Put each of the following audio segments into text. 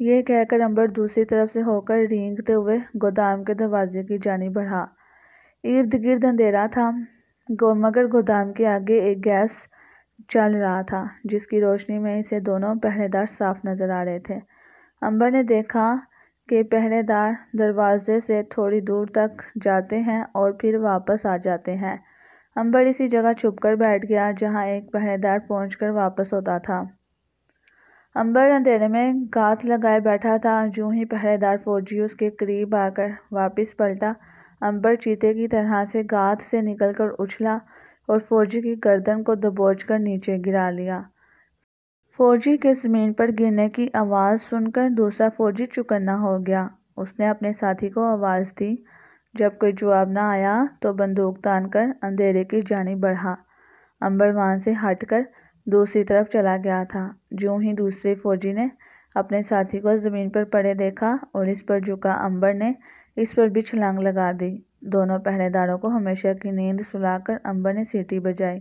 یہ کہہ کر امبر دوسری طرف سے ہو کر رینگتے ہوئے گودام کے دروازے کی جانب بڑھا۔ ارد گرد اندھیرا تھا مگر گودام کے آگے ایک گیس چل رہا تھا جس کی روشنی میں اسے دونوں پہرے دار صاف نظر آ رہے تھے۔ امبر نے دیکھا کہ پہرے دار دروازے سے تھوڑی دور تک جاتے ہیں اور پھر واپس آ جاتے ہیں۔ امبر اسی جگہ چھپ کر بیٹھ گیا جہاں ایک پہرے دار پہنچ کر واپس ہوتا تھا۔ امبر اندھیرے میں گھات لگائے بیٹھا تھا۔ جوں ہی پہرے دار فوجی اس کے قریب آ کر واپس پلٹا، امبر چیتے کی طرح سے گھات سے نکل کر اچھلا اور فوجی کی گردن کو دبوچ کر نیچے گرا لیا۔ فوجی کے زمین پر گرنے کی آواز سن کر دوسرا فوجی چوکنا ہو گیا۔ اس نے اپنے ساتھی کو آواز دی۔ جب کوئی جواب نہ آیا تو بندوق تان کر اندھیرے کی جانب بڑھا۔ امبر وہاں سے ہٹ کر دوسری طرف چلا گیا تھا۔ جوں ہی دوسرے فوجی نے اپنے ساتھی کو زمین پر پڑے دیکھا اور اس پر جھکا، امبر نے اس پر بھی چھلانگ لگا دی۔ دونوں پہرے داروں کو ہمیشہ کی نیند سلا کر امبر نے سیٹی بجائی۔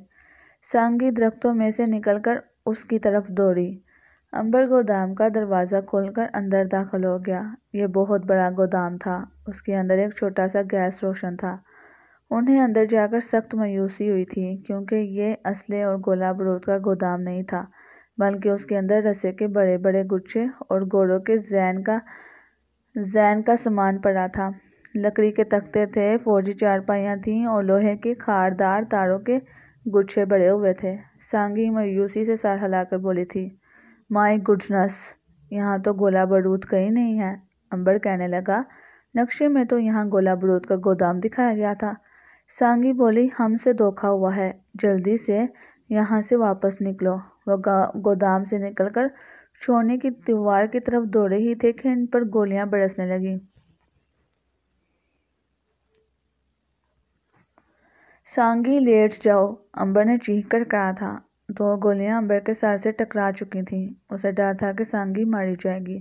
سانگی درختوں میں سے نکل کر اس کی طرف دوڑی۔ امبر گودام کا دروازہ کھول کر اندر داخل ہو گیا۔ یہ بہت بڑا گودام تھا۔ اس کے اندر ایک چھوٹا سا گیس روشن تھا۔ انہیں اندر جا کر سخت مایوسی ہوئی تھی کیونکہ یہ اسلحے اور گولہ بارود کا گودام نہیں تھا بلکہ اس کے اندر رسے کے بڑے بڑے گچھے اور گھوڑوں کے زین کا سامان پڑا تھا۔ لکڑی کے تختے تھے، فوجی چارپائیاں تھیں اور لوہے کے خاردار تاروں کے گچھے بڑے ہوئے تھے۔ سانگی مایوسی سے سر ہلا کر بولی تھی، مائی گڈنس، یہاں تو گولہ بارود کہیں نہیں ہے۔ امبر کہنے لگا، نقشے میں تو یہاں گولہ بارود کا گودام دکھایا گیا تھا۔ سانگی بولی، ہم سے دھوکا ہوا ہے، جلدی سے یہاں سے واپس نکلو۔ وہ گودام سے نکل کر چھونے کی دیوار کی طرف دوڑے ہی تھے کہ ان پر گولیاں برسنے لگیں۔ سانگی لیٹ جاؤ، امبر نے چیخ کر کہا تھا۔ دو گولیاں امبر کے سر سے ٹکرا چکی تھیں۔ اسے ڈر تھا کہ سانگی ماری جائے گی۔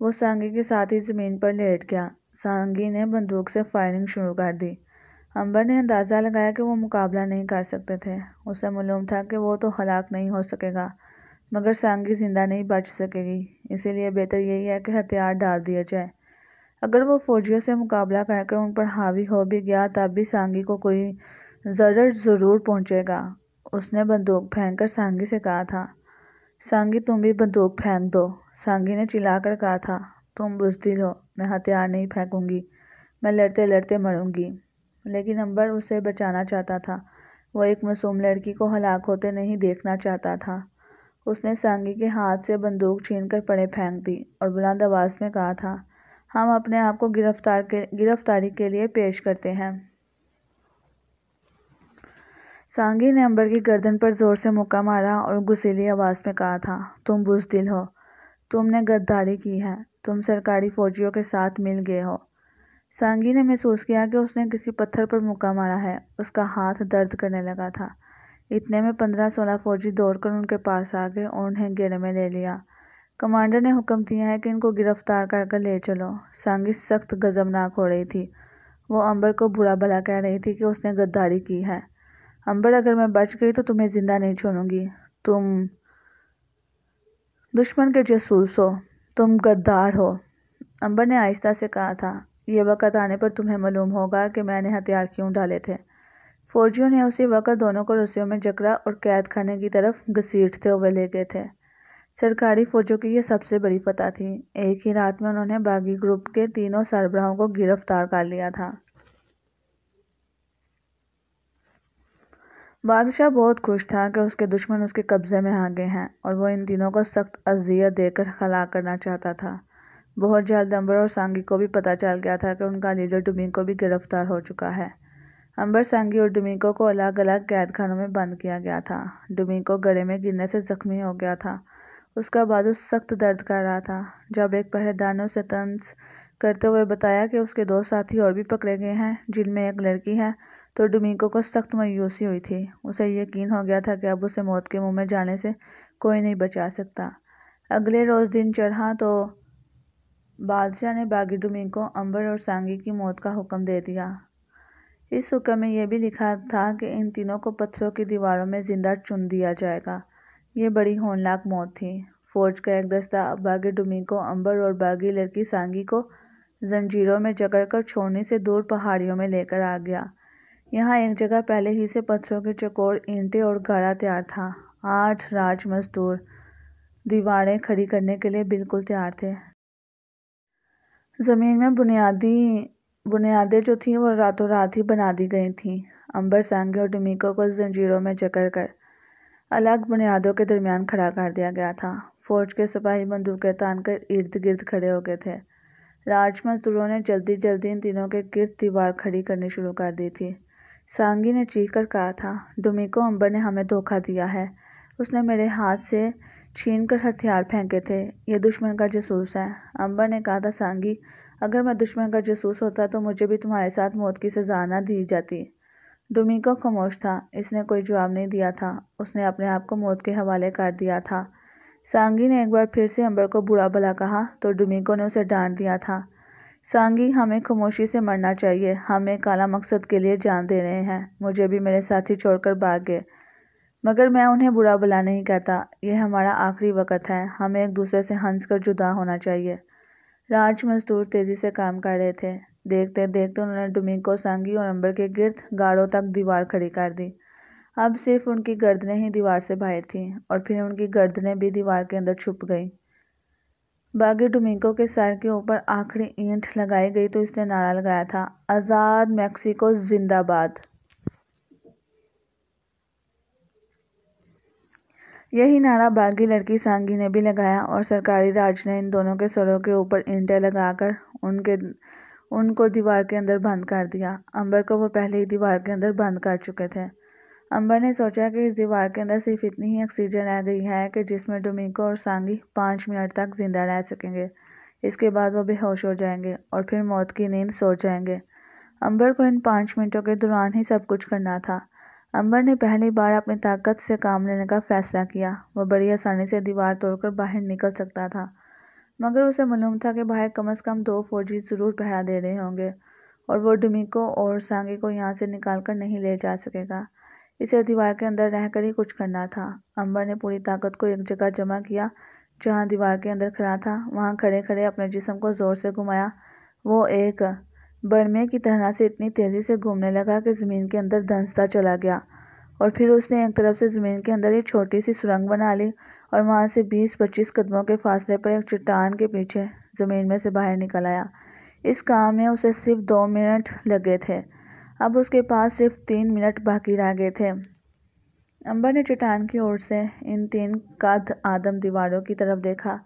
وہ سانگی کے ساتھ ہی زمین پر لیٹ گیا۔ سانگی نے بندوق سے فائرنگ شروع کر دی۔ امبر نے اندازہ لگایا کہ وہ مقابلہ نہیں کر سکتے تھے۔ اسے معلوم تھا کہ وہ تو ہلاک نہیں ہو سکے گا مگر سانگی زندہ نہیں بچ سکے گی، اسی لیے بہتر یہی ہے کہ ہتھیار ڈال دیا جائے۔ اگر وہ فوجیوں سے مقابلہ کر کر ان پر حاوی ہو بھی گیا تب بھی سانگی کو کوئی ضرر ضرور پہنچے گا۔ اس نے بندوق پھینک کر سانگی سے کہا تھا، سانگی تم بھی بندوق پھینک دو۔ سانگی نے چلا کر کہا تھا، تم بزدل ہو، میں ہتھیار نہیں پھینکوں گی، میں لڑتے لڑتے مروں گی۔ لیکن امبر اسے بچانا چاہتا تھا۔ وہ ایک معصوم لڑکی کو ہلاک ہوتے نہیں دیکھنا چاہتا تھا۔ اس نے سانگی کے ہاتھ سے بندوق چھین کر پرے پھینک دی اور بلند آواز میں کہا تھا، ہم اپنے آپ کو گرفتاری کے لیے پیش کرتے ہیں۔ سانگی نے امبر کی گردن پر زور سے مکہ مارا اور غصیلی آواز میں کہا تھا، تم بزدل ہو، تم نے غداری کی ہے، تم سرکاری فوجیوں کے ساتھ مل گئے ہو۔ سانگی نے محسوس کیا کہ اس نے کسی پتھر پر مکہ مارا ہے۔ اس کا ہاتھ درد کرنے لگا تھا۔ اتنے میں 15-16 فوجی دوڑ کر ان کے پاس آ گئے اور انہیں گھیرے میں لے لیا۔ کمانڈر نے حکم دیا ہے کہ ان کو گرفتار کر کر لے چلو۔ سانگی سخت غضبناک ہو رہی تھی۔ وہ امبر کو برا بھلا کہہ رہی تھی کہ اس نے غداری کی ہے۔ امبر، اگر میں بچ گئی تو تمہیں زندہ نہیں چھوڑوں گی۔ تم دشمن کے جاسوس ہو، تم غدار ہو۔ امبر نے آہستہ سے کہا تھا، یہ وقت آنے پر تمہیں معلوم ہوگا کہ میں نے ہتھیار کیوں ڈالے تھے۔ فوجیوں نے اسی وقت دونوں کو رسیوں میں جکڑا اور قید خانے کی طرف گھسیٹتے ہوئے لے گئے تھے۔ سرکاری فوجوں کی یہ سب سے بڑی فتح تھی۔ ایک ہی رات میں انہوں نے باغی گروپ کے تینوں سربراہوں کو گرفتار کر لیا تھا۔ بادشاہ بہت خوش تھا کہ اس کے دشمن اس کے قبضے میں آ گئے ہیں اور وہ ان تینوں کو سخت اذیت دے کر ہلاک کرنا چاہتا تھا۔ بہت جلد امبر اور سانگی کو بھی پتہ چل گیا تھا کہ ان کا لیڈر ڈومینگو بھی گرفتار ہو چکا ہے۔ امبر، سانگی اور ڈومینگو کو الگ الگ قید خانوں میں بند کیا گیا تھا۔ ڈومینگو گڑھے میں گرنے سے زخمی ہو گیا تھا۔ اس کا بازو سخت درد کر رہا تھا۔ جب ایک پہرے دار نے اسے طنز کرتے ہوئے بتایا کہ اس کے 2 ساتھی اور بھی پکڑے گئے ہیں جن میں ایک لڑکی ہے تو ڈومینگو کو سخت مایوسی ہوئی تھی۔ اسے یقین ہو گیا تھا کہ اب اسے موت کے منہ میں جانے سے کوئی نہیں بچا سکتا۔ اگلے روز دن چڑھا تو بادشاہ نے باغی ڈومینگو، امبر اور سانگی کی موت کا حکم دے دیا۔ اس حکم میں یہ بھی لکھا تھا کہ ان تینوں کو پتھروں کی دیواروں میں زندہ چن دیا جائے گا۔ یہ بڑی ہولناک موت تھی۔ فوج کا ایک دستہ باغی ڈومینگو امبر اور باغی لڑکی سانگی کو زنجیروں میں جکڑ کر چھوڑنے سے دور پہاڑیوں میں لے کر آ گیا۔ یہاں ایک جگہ پہلے ہی سے پتھروں کے چوکور، اینٹیں اور گارا تیار تھا۔ 8 راج مزدور دیواریں کھڑی کرنے کے لیے بالکل تیار تھے۔ زمین میں بنیادیں جو تھیں وہ راتوں رات ہی بنا دی گئی تھیں۔ امبر، سانگی اور ڈومینگو کو زنجیروں میں جکڑ کر الگ بنیادوں کے درمیان کھڑا کر دیا گیا تھا۔ فوج کے سپاہی بندوقیں تان کر ارد گرد کھڑے ہو گئے تھے۔ راج مزدوروں نے جلدی جلدی ان تینوں کے گرد دیوار کھڑی کرنی شروع کر دی تھی۔ سانگی نے چیخ کر کہا تھا، ڈومینگو امبر نے ہمیں دھوکہ دیا ہے۔ اس نے میرے ہاتھ سے چھین کر ہتھیار پھینکے تھے۔ یہ دشمن کا جاسوس ہے۔ امبر نے کہا تھا، سانگی، اگر میں دشمن کا جاسوس ہوتا تو مجھے بھی تمہارے ساتھ موت کی سزا نہ دی جاتی۔ ڈومینگو خاموش تھا۔ اس نے کوئی جواب نہیں دیا تھا۔ اس نے اپنے آپ کو موت کے حوالے کر دیا تھا۔ سانگی نے ایک بار پھر سے امبر کو برا بھلا کہا تو ڈومینگو نے اسے ڈانٹ دیا تھا، سانگی، ہمیں خاموشی سے مرنا چاہیے۔ ہم ایک اعلیٰ مقصد کے لیے جان دے رہے ہیں۔ مجھے بھی میرے ساتھی چھوڑ کر بھاگ گئے، مگر میں انہیں برا بھلا نہیں کہتا۔ یہ ہمارا آخری وقت ہے۔ ہمیں ایک دوسرے سے ہنس کر جدا ہونا چاہیے۔ راج مزدور تیزی سے کام کر رہے تھے۔ دیکھتے دیکھتے انہوں نے ڈومینگو، سانگی اور امبر کے گرد گاڑوں تک دیوار کھڑی کر دی۔ اب صرف ان کی گردنیں ہی دیوار سے باہر تھیں اور پھر ان کی گردنیں بھی دیوار کے اندر چھپ گئیں۔ باغی ڈومینگو کے سر کے اوپر آخری اینٹ لگائی گئی تو اس نے نعرہ لگایا تھا، آزاد میکسیکو زندہ باد! یہی نعرہ باغی لڑکی سانگی نے بھی لگایا اور سرکاری راج نے ان دونوں کے سروں کے اوپر اینٹیں لگا کر ان کو دیوار کے اندر بند کر دیا۔ امبر کو وہ پہلے ہی دیوار کے اندر بند کر چکے تھے۔ امبر نے سوچا کہ اس دیوار کے اندر صرف اتنی ہی آکسیجن رہ گئی ہے کہ جس میں ڈومینگو اور سانگی 5 منٹ تک زندہ رہ سکیں گے۔ اس کے بعد وہ بے ہوش ہو جائیں گے اور پھر موت کی نیند سو جائیں گے۔ امبر کو ان 5 منٹوں کے دوران ہی سب کچھ کرنا تھا۔ امبر نے پہلی بار اپنی طاقت سے کام لینے کا فیصلہ کیا۔ وہ بڑی آسانی سے دیوار توڑ کر باہر نکل سکتا تھا، مگر اسے معلوم تھا کہ باہر کم از کم 2 فوجی ضرور پہرا دے رہے ہوں گے اور وہ ڈومینگو اور سانگی کو یہاں سے نکال کر نہیں لے جا سکے گا۔ اسے دیوار کے اندر رہ کر ہی کچھ کرنا تھا۔ امبر نے پوری طاقت کو ایک جگہ جمع کیا جہاں دیوار کے اندر کھڑا تھا۔ وہاں کھڑے کھڑے اپنے جسم کو زور سے گھمایا۔ وہ ایک برمے کی طرح سے اتنی تیزی سے گھومنے لگا کہ زمین کے اندر دھنستا چلا گیا، اور پھر اس نے ایک طرف سے زمین کے اندر ایک چھوٹی سی سرنگ بنا لی اور وہاں سے 20-25 قدموں کے فاصلے پر ایک چٹان کے پیچھے زمین میں سے باہر نکل آیا۔ اس کام میں اسے صرف 2 منٹ لگے تھے۔ اب اس کے پاس صرف 3 منٹ باقی رہ گئے تھے۔ امبر نے چٹان کی اوٹ سے ان 3 قد آدم دیواروں کی طرف دیکھا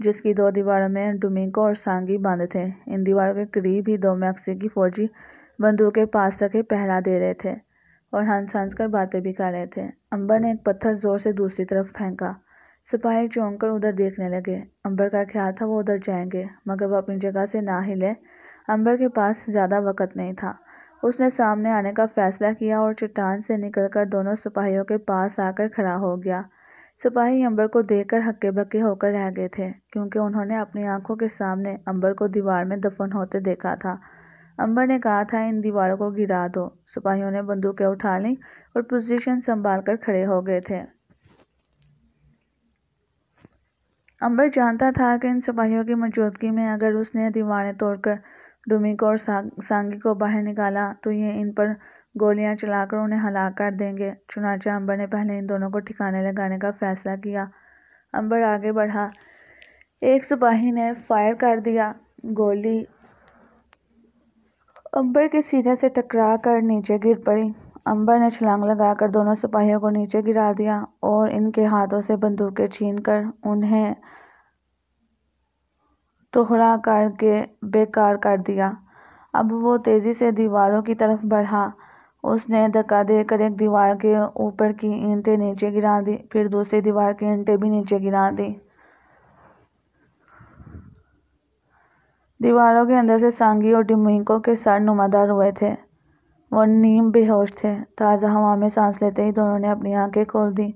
جس کی 2 دیواروں میں ڈومینگو اور سانگی بند تھے۔ ان دیواروں کے قریب ہی 2 میکسیکی فوجی بندوقیں پاس رکھے پہرا دے رہے تھے اور ہنس ہنس کر باتیں بھی کر رہے تھے۔ امبر نے ایک پتھر زور سے دوسری طرف پھینکا۔ سپاہی چونک کر ادھر دیکھنے لگے۔ امبر کا خیال تھا وہ ادھر جائیں گے، مگر وہ اپنی جگہ سے نہ ہلے۔ امبر کے پاس زیادہ وقت نہیں تھا۔ اس نے سامنے آنے کا فیصلہ کیا اور چٹان سے نکل کر دونوں سپاہیوں کے پاس آ کر کھڑا ہو گیا۔ سپاہی امبر کو دیکھ کر ہکے بکے ہو کر رہ گئے تھے، کیونکہ انہوں نے اپنی آنکھوں کے سامنے امبر کو دیوار میں دفن ہوتے دیکھا تھا۔ امبر نے کہا تھا، ان دیواروں کو گرا دو۔ سپاہیوں نے بندوقیں اٹھا لیں اور پوزیشن سنبھال کر کھڑے ہو گئے تھے۔ امبر جانتا تھا کہ ان سپاہیوں کی موجودگی میں اگر اس نے دیواریں توڑ کر ڈومینگو اور سانگی کو باہر نکالا تو یہ ان پر گولیاں چلا کر انہیں ہلاک کر دیں گے۔ چنانچہ امبر نے پہلے ان دونوں کو ٹھکانے لگانے کا فیصلہ کیا۔ امبر آگے بڑھا۔ ایک سپاہی نے فائر کر دیا۔ گولی امبر کے سینے سے ٹکرا کر نیچے گر پڑی۔ امبر نے چھلانگ لگا کر دونوں سپاہیوں کو نیچے گرا دیا اور ان کے ہاتھوں سے بندوقیں چھین کر انہیں ٹکڑا کر کے بیکار کر دیا۔ اب وہ تیزی سے دیواروں کی طرف بڑھا۔ اس نے دھکا دے کر ایک دیوار کے اوپر کی اینٹیں نیچے گرا دیں، پھر دوسری دیوار کی اینٹیں بھی نیچے گرا دیں۔ دیواروں کے اندر سے سانگی اور ڈومینگو کے سر نمودار ہوئے تھے۔ وہ نیم بے ہوش تھے۔ تازہ ہوا میں سانس لیتے ہی دونوں نے اپنی آنکھیں کھول دیں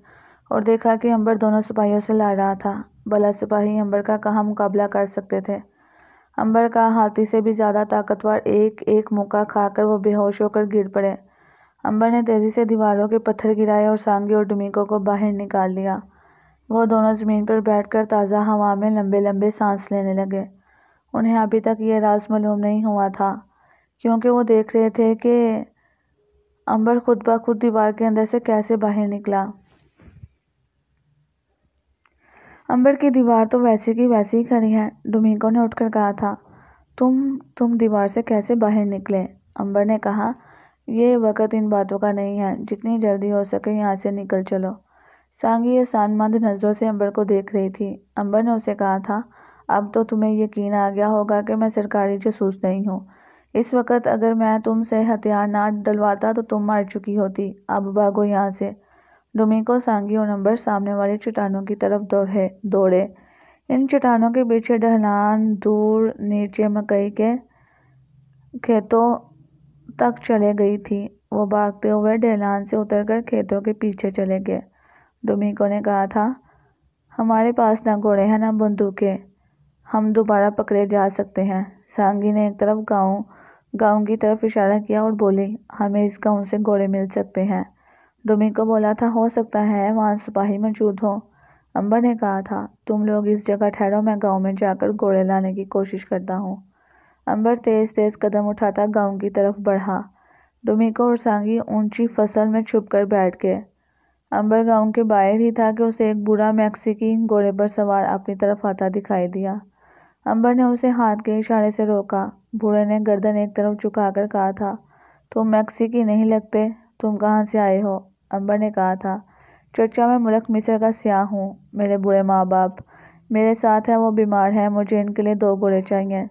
اور دیکھا کہ امبر دونوں سپاہیوں سے لڑ رہا تھا۔ بھلا سپاہی امبر کا کہاں مقابلہ کر سکتے تھے؟ امبر کا ہاتھی سے بھی زیادہ طاقتور ایک مکہ کھا کر وہ بے ہوش ہو کر گر پڑے۔ امبر نے تیزی سے دیواروں کے پتھر گرائے اور سانگی اور ڈومینگو کو باہر نکال لیا۔ وہ دونوں زمین پر بیٹھ کر تازہ ہوا میں لمبے لمبے سانس لینے لگے۔ انہیں ابھی تک یہ راز معلوم نہیں ہوا تھا، کیونکہ وہ دیکھ رہے تھے کہ امبر خود بخود دیوار کے اندر سے کیسے باہر نکلا۔ امبر کی دیوار تو ویسی کی ویسی ہی کھڑی ہے، ڈومینگو نے اٹھ کر کہا تھا۔ تم دیوار سے کیسے باہر نکلے؟ امبر نے کہا، یہ وقت ان باتوں کا نہیں ہے، جتنی جلدی ہو سکے یہاں سے نکل چلو۔ سانگی احسان مند نظروں سے امبر کو دیکھ رہی تھی۔ امبر نے اسے کہا تھا، اب تو تمہیں یقین آ گیا ہوگا کہ میں سرکاری جاسوس نہیں ہوں۔ اس وقت اگر میں تم سے ہتھیار نہ ڈلواتا تو تم مر چکی ہوتی۔ اب بھاگو یہاں سے۔ ڈومینگو، سانگی اور امبر سامنے والی چٹانوں کی طرف دوڑے۔ ان چٹانوں کے پیچھے ڈھلان دور نیچے مکئی کے کھیتوں تک چلے گئی تھی۔ وہ بھاگتے ہوئے ڈھلان سے اتر کر کھیتوں کے پیچھے چلے گئے۔ ڈومینگو نے کہا تھا، ہمارے پاس نہ گھوڑے ہیں نہ بندوقیں، ہم دوبارہ پکڑے جا سکتے ہیں۔ سانگی نے ایک طرف گاؤں کی طرف اشارہ کیا اور بولی، ہمیں اس گاؤں سے گھوڑے مل سکتے ہیں۔ ڈومینگو بولا تھا، ہو سکتا ہے وہاں سپاہی موجود ہوں۔ امبر نے کہا تھا، تم لوگ اس جگہ ٹھہرو، میں گاؤں میں جا کر گھوڑے لانے کی کوشش کرتا ہوں۔ امبر تیز تیز قدم اٹھاتا گاؤں کی طرف بڑھا۔ ڈومینگو اور سانگی اونچی فصل میں چھپ کر بیٹھ گئے۔ امبر گاؤں کے باہر ہی تھا کہ اسے ایک بوڑھا میکسیکی گھوڑے پر سوار اپنی طرف آتا دکھائی دیا۔ امبر نے اسے ہاتھ کے اشارے سے روکا۔ بوڑھے نے گردن ایک طرف جھکا کر کہا تھا، تم میکسیکی نہیں لگتے، تم کہاں سے آئے ہو؟ امبر نے کہا تھا، چچا میں ملک مصر کا سیاح ہوں، میرے بوڑھے ماں باپ میرے ساتھ ہیں، وہ بیمار ہیں، مجھے ان کے لیے 2 گھوڑے چاہیے۔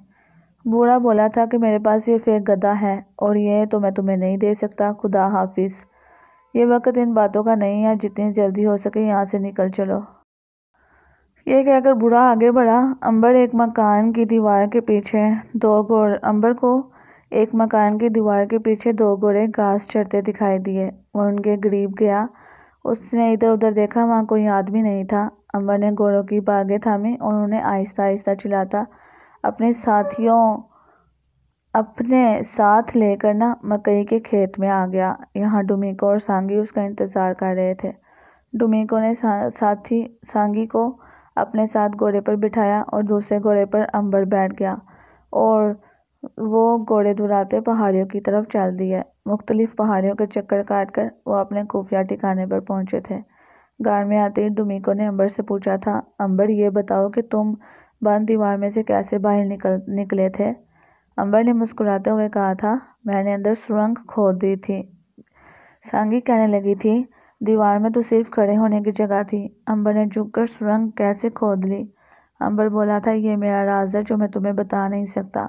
بوڑھا بولا تھا کہ میرے پاس صرف ایک گدھا ہے اور یہ تو میں تمہیں نہیں دے سکتا، خدا حافظ۔ یہ وقت ان باتوں کا نہیں ہے، جتنی جلدی ہو سکے یہاں سے نکل چلو۔ یہ کہہ کر بوڑھا آگے بڑھا۔ امبر کو ایک مکان کی دیوار کے پیچھے 2 گھوڑے گھاس چرتے دکھائی دیے۔ وہ ان کے قریب گیا۔ اس نے ادھر ادھر دیکھا، وہاں کوئی آدمی نہیں تھا۔ امبر نے گھوڑوں کی باگیں تھامیں اور انہیں آہستہ آہستہ چلاتا اپنے ساتھ لے کر مکئی کے کھیت میں آ گیا۔ یہاں ڈومینگو اور سانگی اس کا انتظار کر رہے تھے۔ ڈومینگو نے سانگی کو اپنے ساتھ گھوڑے پر بٹھایا اور دوسرے گھوڑے پر امبر بیٹھ گیا اور وہ گھوڑے دھڑاتے پہاڑیوں کی طرف چل دیے۔ مختلف پہاڑیوں کے چکر کاٹ کر وہ اپنے خفیہ ٹھکانے پر پہنچے تھے۔ گاڑ میں آتے ہی ڈومینگو نے امبر سے پوچھا تھا، امبر یہ بتاؤ کہ تم بند دیوار میں سے کیسے باہر نکلے تھے؟ امبر نے مسکراتے ہوئے کہا تھا، میں نے اندر سرنگ کھود دی تھی۔ سانگی کہنے لگی تھی، دیوار میں تو صرف کھڑے ہونے کی جگہ تھی، امبر نے جھک کر سرنگ کیسے کھود لی؟ امبر بولا تھا، یہ میرا راز ہے جو میں تمہیں بتا نہیں سکتا۔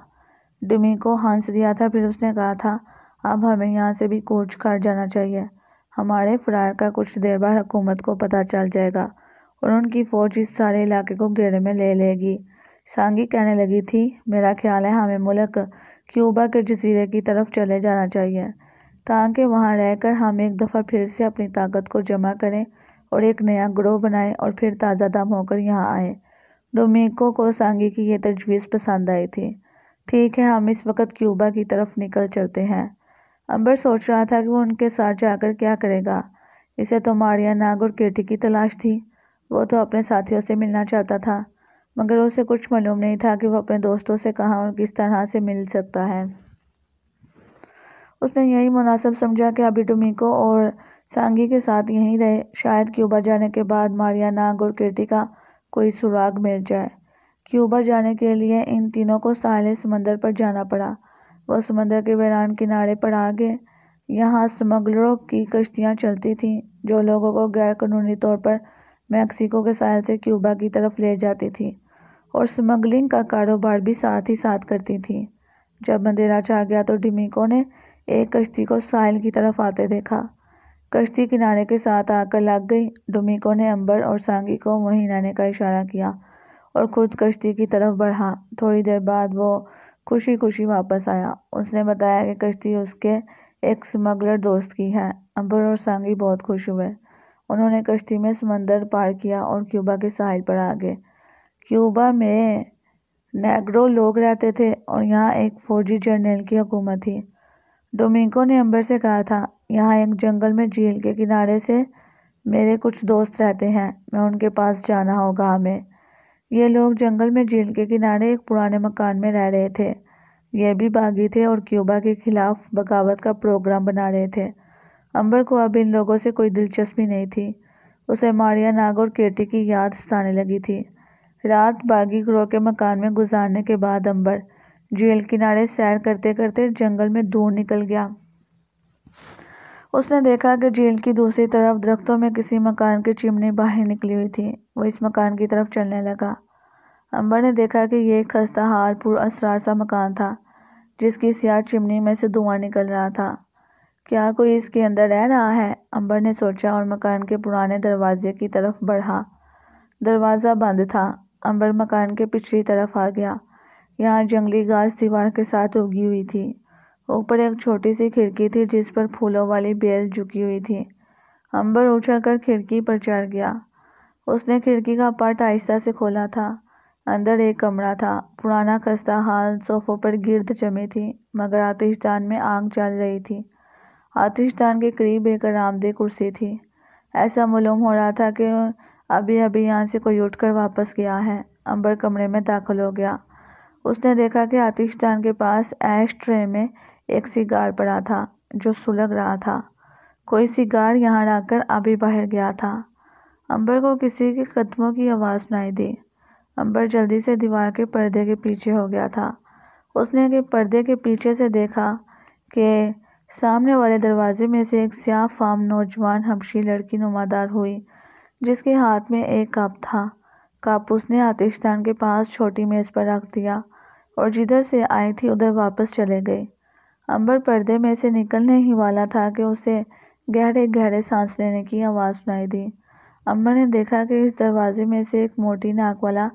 ڈومینگو ہنس دیا تھا، پھر اس نے کہا تھا، اب ہمیں یہاں سے بھی کوچ کر جانا چاہیے، ہمارے فرار کا کچھ دیر بعد حکومت کو پتہ چل جائے گا اور ان کی فوج اس سارے علاقے کو گھیرے میں لے لے گی۔ سانگی کہنے لگی تھی، میرا خیال ہے ہمیں ملک کیوبا کے جزیرے کی طرف چلے جانا چاہیے، تاکہ وہاں رہ کر ہم ایک دفعہ پھر سے اپنی طاقت کو جمع کریں اور ایک نیا گروہ بنائیں اور پھر تازہ دم ہو کر یہاں آئیں۔ ڈومینگو کو سانگی کی یہ تجویز پسند آئی تھی۔ ٹھیک ہے، ہم اس وقت کیوبا کی طرف نکل چلتے ہیں۔ امبر سوچ رہا تھا کہ وہ ان کے ساتھ جا کر کیا کرے گا۔ اسے تو ماریا ناگ اور کیٹی کی تلاش تھی۔ وہ تو اپنے ساتھیوں سے ملنا چاہتا تھا، مگر اسے کچھ معلوم نہیں تھا کہ وہ اپنے دوستوں سے کہاں اور کس طرح سے مل سکتا ہے۔ اس نے یہی مناسب سمجھا کہ ابھی ڈومینگو اور سانگی کے ساتھ یہیں رہے، شاید کیوبا جانے کے بعد ماریا ناگ اور کیٹی کا کوئی سراغ مل جائے۔ کیوبا جانے کے لیے ان تینوں کو ساحل سمندر پر جانا پڑا۔ وہ سمندر کے ویران کنارے پر آ گئے۔ یہاں سمگلروں کی کشتیاں چلتی تھیں، جو لوگوں کو غیر قانونی طور پر میکسیکو کے ساحل سے کیوبا کی طرف لے جاتی تھیں اور سمگلنگ کا کاروبار بھی ساتھ ہی ساتھ کرتی تھیں۔ جب اندھیرا چھا گیا تو ڈومینگو نے ایک کشتی کو ساحل کی طرف آتے دیکھا۔ کشتی کنارے کے ساتھ آ کر لگ گئی۔ ڈومینگو نے امبر اور سانگی کو وہیں رہنے کا اشارہ کیا اور خود کشتی کی طرف بڑھا۔ تھوڑی دیر بعد وہ خوشی خوشی واپس آیا۔ اس نے بتایا کہ کشتی اس کے ایک سمگلر دوست کی ہے۔ امبر اور سانگی بہت خوش ہوئے۔ انہوں نے کشتی میں سمندر پار کیا اور کیوبا کے ساحل پر آ گئے۔ کیوبا میں نیگرو لوگ رہتے تھے اور یہاں ایک فوجی جرنیل کی حکومت تھی۔ ڈومینگو نے امبر سے کہا تھا، یہاں ایک جنگل میں جھیل کے کنارے سے میرے کچھ دوست رہتے ہیں، میں ان کے پاس جانا ہوگا ہمیں۔ یہ لوگ جنگل میں جھیل کے کنارے ایک پرانے مکان میں رہ رہے تھے۔ یہ بھی باغی تھے اور کیوبا کے خلاف بغاوت کا پروگرام بنا رہے تھے۔ امبر کو اب ان لوگوں سے کوئی دلچسپی نہیں تھی۔ اسے ماریا ناگ اور کیٹی کی یاد ستانے لگی تھی۔ رات باغی گروہ کے مکان میں گزارنے کے بعد امبر جھیل کنارے سیر کرتے کرتے جنگل میں دور نکل گیا۔ اس نے دیکھا کہ جھیل کی دوسری طرف درختوں میں کسی مکان کی چمنی باہر نکلی ہوئی تھی۔ وہ اس مکان کی طرف چلنے لگا۔ امبر نے دیکھا کہ یہ ایک خستہ حال پر اسرار سا مکان تھا جس کی سیاہ چمنی میں سے دھواں نکل رہا تھا۔ کیا کوئی اس کے اندر رہ رہا ہے؟ امبر نے سوچا اور مکان کے پرانے دروازے کی طرف بڑھا۔ دروازہ بند تھا۔ امبر مکان کے پچھلی طرف آ گیا۔ یہاں جنگلی گھاس دیوار کے ساتھ اگی ہوئی تھی۔ اوپر ایک چھوٹی سی کھڑکی تھی جس پر پھولوں والی بیل جھکی ہوئی تھی۔ امبر اچھل کر کھڑکی پر چڑھ گیا۔ اس نے کھڑکی کا پٹ آہستہ سے کھولا تھا۔ اندر ایک کمرہ تھا۔ پرانا خستہ حال صوفوں پر گرد جمی تھی مگر آتش دان میں آگ جل رہی تھی۔ آتش دان کے قریب ایک آرام دہ کرسی تھی۔ ایسا معلوم ہو رہا تھا کہ ابھی ابھی یہاں سے کوئی اٹھ کر واپس گیا ہے۔ امبر کمرے میں داخل ہو گیا۔ اس نے دیکھا کہ آتش دان کے پاس ایش ٹرے میں ایک سگار پڑا تھا جو سلگ رہا تھا۔ کوئی سگار یہاں رکھ کر ابھی باہر گیا تھا۔ امبر کو کسی کے قدموں کی آواز سنائی دی۔ امبر جلدی سے دیوار کے پردے کے پیچھے ہو گیا تھا۔ اس نے پردے کے پیچھے سے دیکھا کہ سامنے والے دروازے میں سے ایک سیاہ فام نوجوان حبشی لڑکی نمودار ہوئی جس کے ہاتھ میں ایک کپ تھا۔ کپ اس نے آتش دان کے پاس چھوٹی میز پر رکھ دیا اور جدھر سے آئی تھی ادھر واپس چلے گئی۔ امبر پردے میں سے نکلنے ہی والا تھا کہ اسے گہرے گہرے سانس لینے کی آواز سنائی دی۔ امبر نے دیکھا کہ اس دروازے میں سے ایک موٹی ناک والا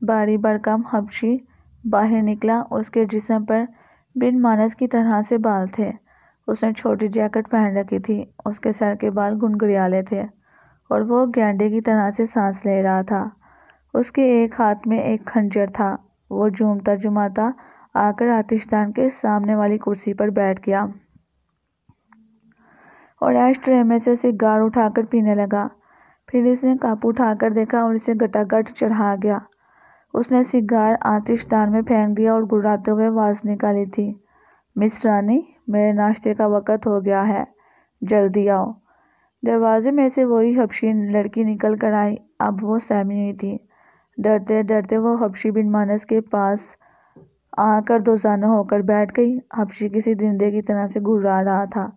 بھاری بھرکم حبشی باہر نکلا۔ اس کے جسم پر بن مانس کی طرح سے بال تھے۔ اس نے چھوٹی جیکٹ پہن رکھی تھی۔ اس کے سر کے بال گنگریالے تھے اور وہ گینڈے کی طرح سے سانس لے رہا تھا۔ اس کے ایک ہاتھ میں ایک خنجر تھا۔ وہ جھومتا جھوماتا آ کر آتش دان کے سامنے والی کرسی پر بیٹھ گیا اور ایش ٹرے میں سے سگار اٹھا کر پینے لگا۔ پھر اس نے کپ اٹھا کر دیکھا اور اسے گٹا گٹ چڑھا گیا۔ اس نے سگار آتش دان میں پھینک دیا اور گڑاتے ہوئے آواز نکالی تھی، مس رانی، میرے ناشتے کا وقت ہو گیا ہے، جلدی آؤ۔ دروازے میں سے وہی حبشی لڑکی نکل کر آئی۔ اب وہ سہمی ہوئی تھی۔ ڈرتے ڈرتے وہ حبشی بن مانس کے پاس آ کر دوزانوں ہو کر بیٹھ گئی۔ حبشی کسی درندے کی طرح سے گھررا رہا تھا۔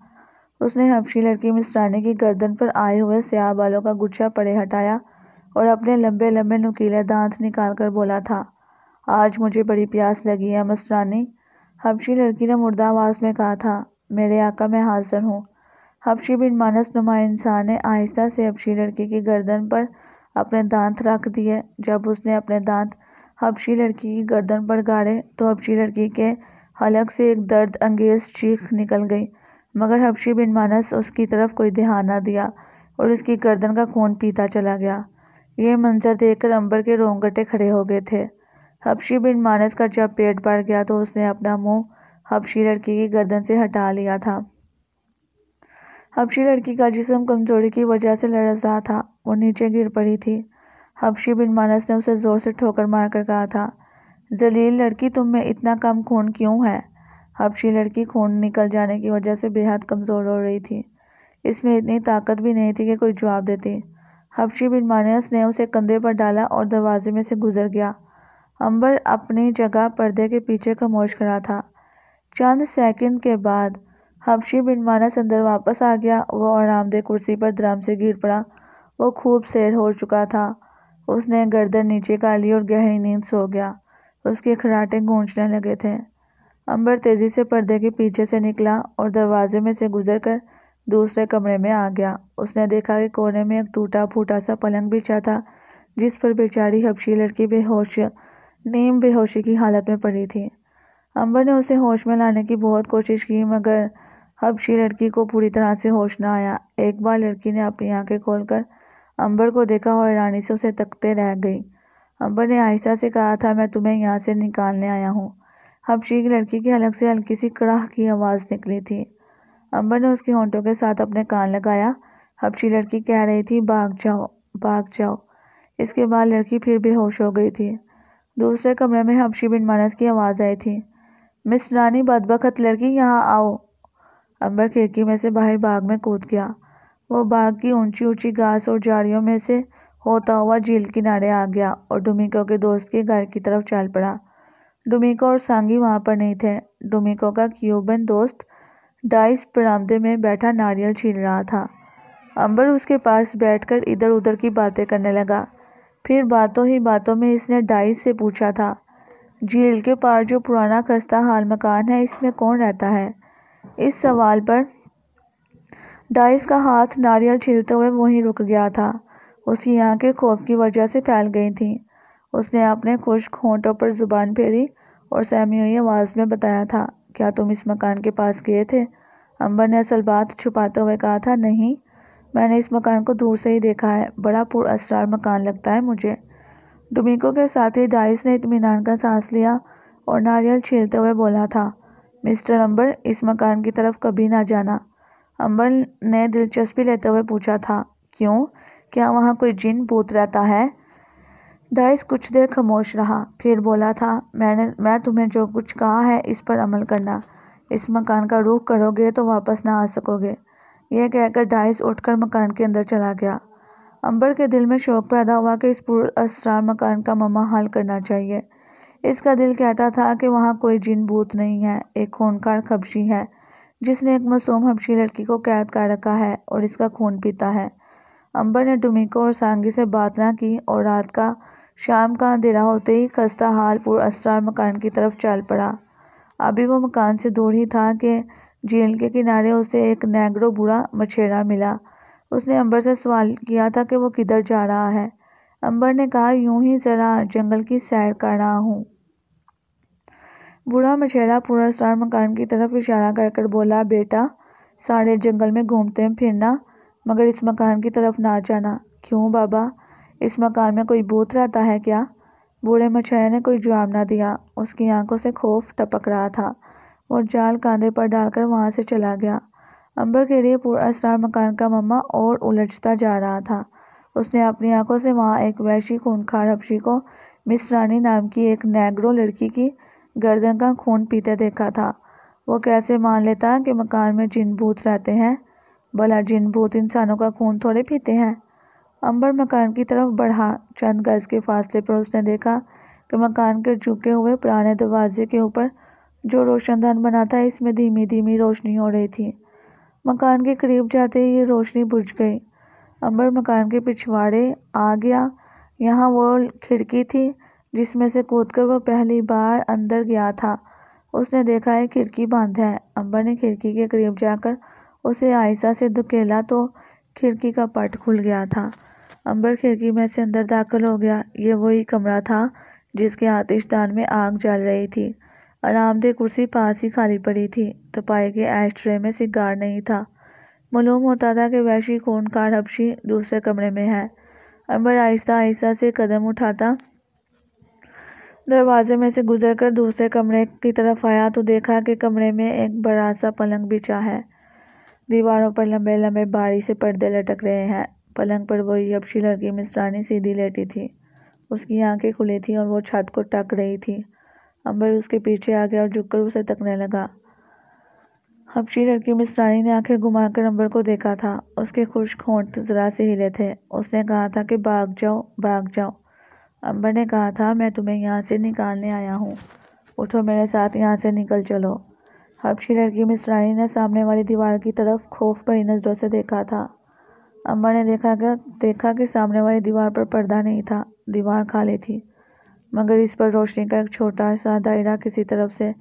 اس نے حبشی لڑکی مس رانی کی گردن پر آئے ہوئے سیاہ بالوں کا گچھا پڑے ہٹایا اور اپنے لمبے لمبے نکیلے دانت نکال کر بولا تھا، آج مجھے بڑی پیاس لگی ہے مس رانی۔ حبشی لڑکی نے مردہ آواز میں کہا تھا، میرے آقا میں حاضر ہوں۔ حبشی بن مانس نما انسان نے آہستہ سے حبشی لڑکی کی گردن پر اپنے دانت رکھ دیے۔ جب اس نے اپنے دانت حبشی لڑکی کی گردن پر گاڑے تو حبشی لڑکی کے حلق سے ایک درد انگیز چیخ نکل گئی مگر حبشی بن مانس اس کی طرف کوئی دھیان نہ دیا اور اس کی گردن کا خون پیتا چلا گیا۔ یہ منظر دیکھ کر امبر کے رونگٹے کھڑے ہو گئے تھے۔ حبشی بن مانس کا جب پیٹ بھر گیا تو اس نے اپنا منہ حبشی لڑکی کی گردن سے ہٹا لیا تھا۔ حبشی لڑکی کا جسم کمزوری کی وجہ سے لرز رہا تھا۔ وہ نیچے گر پڑی تھی۔ حبشی بن مانس نے اسے زور سے ٹھوکر مار کر کہا تھا، ذلیل لڑکی، تم میں اتنا کم خون کیوں ہے؟ حبشی لڑکی خون نکل جانے کی وجہ سے بے حد کمزور ہو رہی تھی۔ اس میں اتنی طاقت بھی نہیں تھی کہ کوئی جواب دیتی۔ حبشی بن مانس نے اسے کندھے پر ڈالا اور دروازے میں سے گزر گیا۔ امبر اپنی جگہ پردے کے پیچھے خاموش کھڑا تھا۔ چند سیکنڈ کے بعد حبشی بن مانس اندر واپس آ گیا۔ وہ آرام دہ کرسی پر دھڑام سے گر پڑا۔ وہ خوب سیر ہو چکا تھا۔ اس نے گردن نیچے کر لی اور گہری نیند سو گیا۔ اس کے خراٹے گونجنے لگے تھے۔ امبر تیزی سے پردے کے پیچھے سے نکلا اور دروازے میں سے گزر کر دوسرے کمرے میں آ گیا۔ اس نے دیکھا کہ کونے میں ایک ٹوٹا پھوٹا سا پلنگ بچھا تھا جس پر بیچاری حبشی لڑکی نیم بے ہوشی کی حالت میں پڑی تھی۔ امبر نے اسے ہوش میں لانے کی بہت کوشش کی مگر حبشی لڑکی کو پوری طرح سے ہوش نہ آیا۔ ایک بار لڑکی نے اپنی آنکھیں کھول کر امبر کو دیکھا اور حیرانی سے اسے تکتے رہ گئی۔ امبر نے آہستہ سے کہا تھا، میں تمہیں یہاں سے نکالنے آیا ہوں۔ حبشی کی لڑکی کے حلق سے ہلکی سی کڑاہ کی آواز نکلی تھی۔ امبر نے اس کے ہونٹوں کے ساتھ اپنے کان لگایا۔ حبشی لڑکی کہہ رہی تھی بھاگ جاؤ بھاگ جاؤ۔ اس کے بعد لڑکی پھر بے ہوش ہو گئی تھی۔ دوسرے کمرے میں حبشی بن مانس کی آواز آئی تھی، مس رانی بدبخت لڑکی یہاں آؤ۔ امبر کھڑکی میں سے باہر باغ میں کود گیا۔ وہ باغ کی اونچی اونچی گھاس اور جھاڑیوں میں سے ہوتا ہوا جھیل کنارے آ گیا اور ڈومیکو کے دوست کے گھر کی طرف چل پڑا۔ ڈومیکو اور سانگی وہاں پر نہیں تھے۔ ڈومیکو کا کیوبن دوست ڈائس برآمدے میں بیٹھا ناریل چھیل رہا تھا۔ امبر اس کے پاس بیٹھ کر ادھر ادھر کی باتیں کرنے لگا۔ پھر باتوں ہی باتوں میں اس نے ڈائس سے پوچھا تھا، جھیل کے پار جو پرانا خستہ حال مکان ہے اس میں کون رہتا ہے؟ اس سوال پر ڈائس کا ہاتھ ناریل چھیلتے ہوئے وہیں رک گیا تھا۔ اس کی آنکھیں خوف کی وجہ سے پھیل گئی تھیں۔ اس نے اپنے خشک ہونٹوں پر زبان پھیری اور سہمی ہوئی آواز میں بتایا تھا، کیا تم اس مکان کے پاس گئے تھے؟ امبر نے اصل بات چھپاتے ہوئے کہا تھا، نہیں، میں نے اس مکان کو دور سے ہی دیکھا ہے، بڑا پر اسرار مکان لگتا ہے مجھے۔ ڈومیکو کے ساتھی ڈائس نے اطمینان کا سانس لیا اور ناریل چھیلتے ہوئے بولا تھا، مسٹر امبر، اس مکان کی طرف کبھی نہ جانا۔ امبر نے دلچسپی لیتے ہوئے پوچھا تھا، کیوں؟ کیا وہاں کوئی جن بھوت رہتا ہے؟ ڈائس کچھ دیر خاموش رہا، پھر بولا تھا، میں تمہیں جو کچھ کہا ہے اس پر عمل کرنا۔ اس مکان کا رخ کرو گے تو واپس نہ آ سکو گے۔ یہ کہہ کر ڈائس اٹھ کر مکان کے اندر چلا گیا۔ امبر کے دل میں شوق پیدا ہوا کہ اس پر اسرار مکان کا معمہ حل کرنا چاہیے۔ اس کا دل کہتا تھا کہ وہاں کوئی جن بھوت نہیں ہے، ایک خونخوار حبشی ہے جس نے ایک معصوم حبشی لڑکی کو قید کر رکھا ہے اور اس کا خون پیتا ہے۔ امبر نے ڈومیکو اور سانگی سے بات نہ کی اور رات کا شام کا اندھیرا ہوتے ہی خستہ حال پر اسرار مکان کی طرف چل پڑا۔ ابھی وہ مکان سے دور ہی تھا کہ جھیل کے کنارے اسے ایک نیگرو بوڑھا مچھیرا ملا۔ اس نے امبر سے سوال کیا تھا کہ وہ کدھر جا رہا ہے۔ امبر نے کہا، یوں ہی ذرا جنگل کی سیر کر رہا ہوں۔ بوڑھا مچھیرا پر اسرار مکان کی طرف اشارہ کر کر بولا، بیٹا، سارے جنگل میں گھومتے پھرنا مگر اس مکان کی طرف نہ جانا۔ کیوں بابا، اس مکان میں کوئی بھوت رہتا ہے کیا؟ بوڑھے مچھیرے نے کوئی جواب نہ دیا۔ اس کی آنکھوں سے خوف ٹپک رہا تھا۔ وہ جال کاندھے پر ڈال کر وہاں سے چلا گیا۔ امبر کے لیے پر اسرار مکان کا معمہ اور الجھتا جا رہا تھا۔ اس نے اپنی آنکھوں سے وہاں ایک وحشی خونخوار حبشی کو مس رانی نام کی ایک نیگرو لڑکی کی گردن کا خون پیتے دیکھا تھا۔ وہ کیسے مان لیتا کہ مکان میں جن بھوت رہتے ہیں؟ بھلا جن بھوت انسانوں کا خون تھوڑے پیتے ہیں؟ امبر مکان کی طرف بڑھا۔ چند گز کے فاصلے پر اس نے دیکھا کہ مکان کے جھکے ہوئے پرانے دروازے کے اوپر جو روشن دان بنا تھا اس میں دھیمی دھیمی روشنی ہو رہی تھی۔ مکان کے قریب جاتے ہی یہ روشنی بجھ گئی۔ امبر مکان کے پچھواڑے آ گیا۔ یہاں وہ کھڑکی تھی جس میں سے کود کر وہ پہلی بار اندر گیا تھا۔ اس نے دیکھا ہے کھڑکی بند ہے۔ امبر نے کھڑکی کے قریب جا کر اسے آہستہ سے دھکیلا تو کھڑکی کا پٹ کھل گیا تھا۔ امبر کھڑکی میں سے اندر داخل ہو گیا۔ یہ وہی کمرہ تھا جس کے آتش دان میں آگ جل رہی تھی۔ آرام دہ کرسی پاس ہی خالی پڑی تھی۔ تپائی کے ایش ٹرے میں سگار نہیں تھا۔ معلوم ہوتا تھا کہ وحشی خونخوار حبشی دوسرے کمرے میں ہے۔ امبر آہستہ آہستہ سے قدم اٹھاتا دروازے میں سے گزر کر دوسرے کمرے کی طرف آیا تو دیکھا کہ کمرے میں ایک بڑا سا پلنگ بچھا ہے۔ دیواروں پر لمبے لمبے بھاری سے پردے لٹک رہے ہیں۔ پلنگ پر وہی حبشی لڑکی مس رانی سیدھی لیٹی تھی۔ اس کی آنکھیں کھلی تھیں اور وہ چھت کو تک رہی تھی۔ امبر اس کے پیچھے آ گیا اور جھک کر اسے تکنے لگا۔ حبشی لڑکی مس رانی نے آنکھیں گھما کر امبر کو دیکھا تھا۔ اس کے خشک ہونٹ ذرا سے ہلے تھے۔ اس نے کہا تھا کہ بھاگ جاؤ بھاگ جاؤ۔ امبر نے کہا تھا، میں تمہیں یہاں سے نکالنے آیا ہوں، اٹھو میرے ساتھ یہاں سے نکل چلو۔ حبشی لڑکی مس رانی نے سامنے والی دیوار کی طرف خوف بھری نظروں سے دیکھا تھا۔ امبر نے دیکھا کہ سامنے والی دیوار پر پردہ نہیں تھا، دیوار خالی تھی، مگر اس پر روشنی کا ایک چھوٹا سا دائرہ کسی طرف سے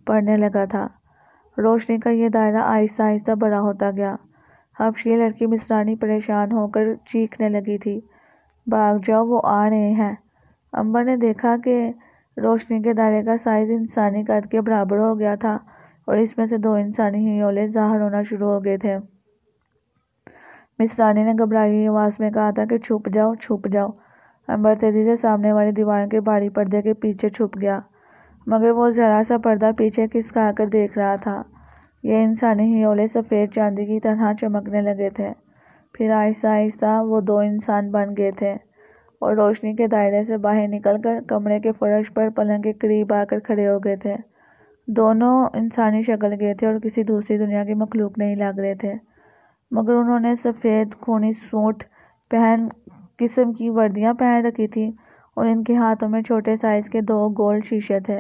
پڑنے لگا تھا۔ روشنی کا یہ دائرہ آہستہ آہستہ بڑا ہوتا گیا۔ حبشی لڑکی مس رانی پریشان ہو کر چیخنے لگی تھی، بھاگ جاؤ، وہ آ رہے ہیں۔ امبر نے دیکھا کہ روشنی کے دائرے کا سائز انسانی قد کے برابر ہو گیا تھا اور اس میں سے دو انسانی ہیولے ظاہر ہونا شروع ہو گئے تھے۔ مس رانی نے گھبرائی ہوئی آواز میں کہا تھا کہ چھپ جاؤ چھپ جاؤ۔ امبر تیزی سے سامنے والی دیوار کے بھاری پردے کے پیچھے چھپ گیا، مگر وہ ذرا سا پردہ پیچھے کھسکا کر دیکھ رہا تھا۔ یہ انسانی ہیولے سفید چاندی کی طرح چمکنے لگے تھے۔ پھر آہستہ آہستہ وہ دو انسان بن گئے تھے اور روشنی کے دائرے سے باہر نکل کر کمرے کے فرش پر پلنگ کے قریب آ کر کھڑے ہو گئے تھے۔ دونوں انسانی شکل کے تھے اور کسی دوسری دنیا کی مخلوق نہیں لگ رہے تھے، مگر انہوں نے سفید خونی سوٹ پہن قسم کی وردیاں پہن رکھی تھی اور ان کے ہاتھوں میں چھوٹے سائز کے دو گول شیشے تھے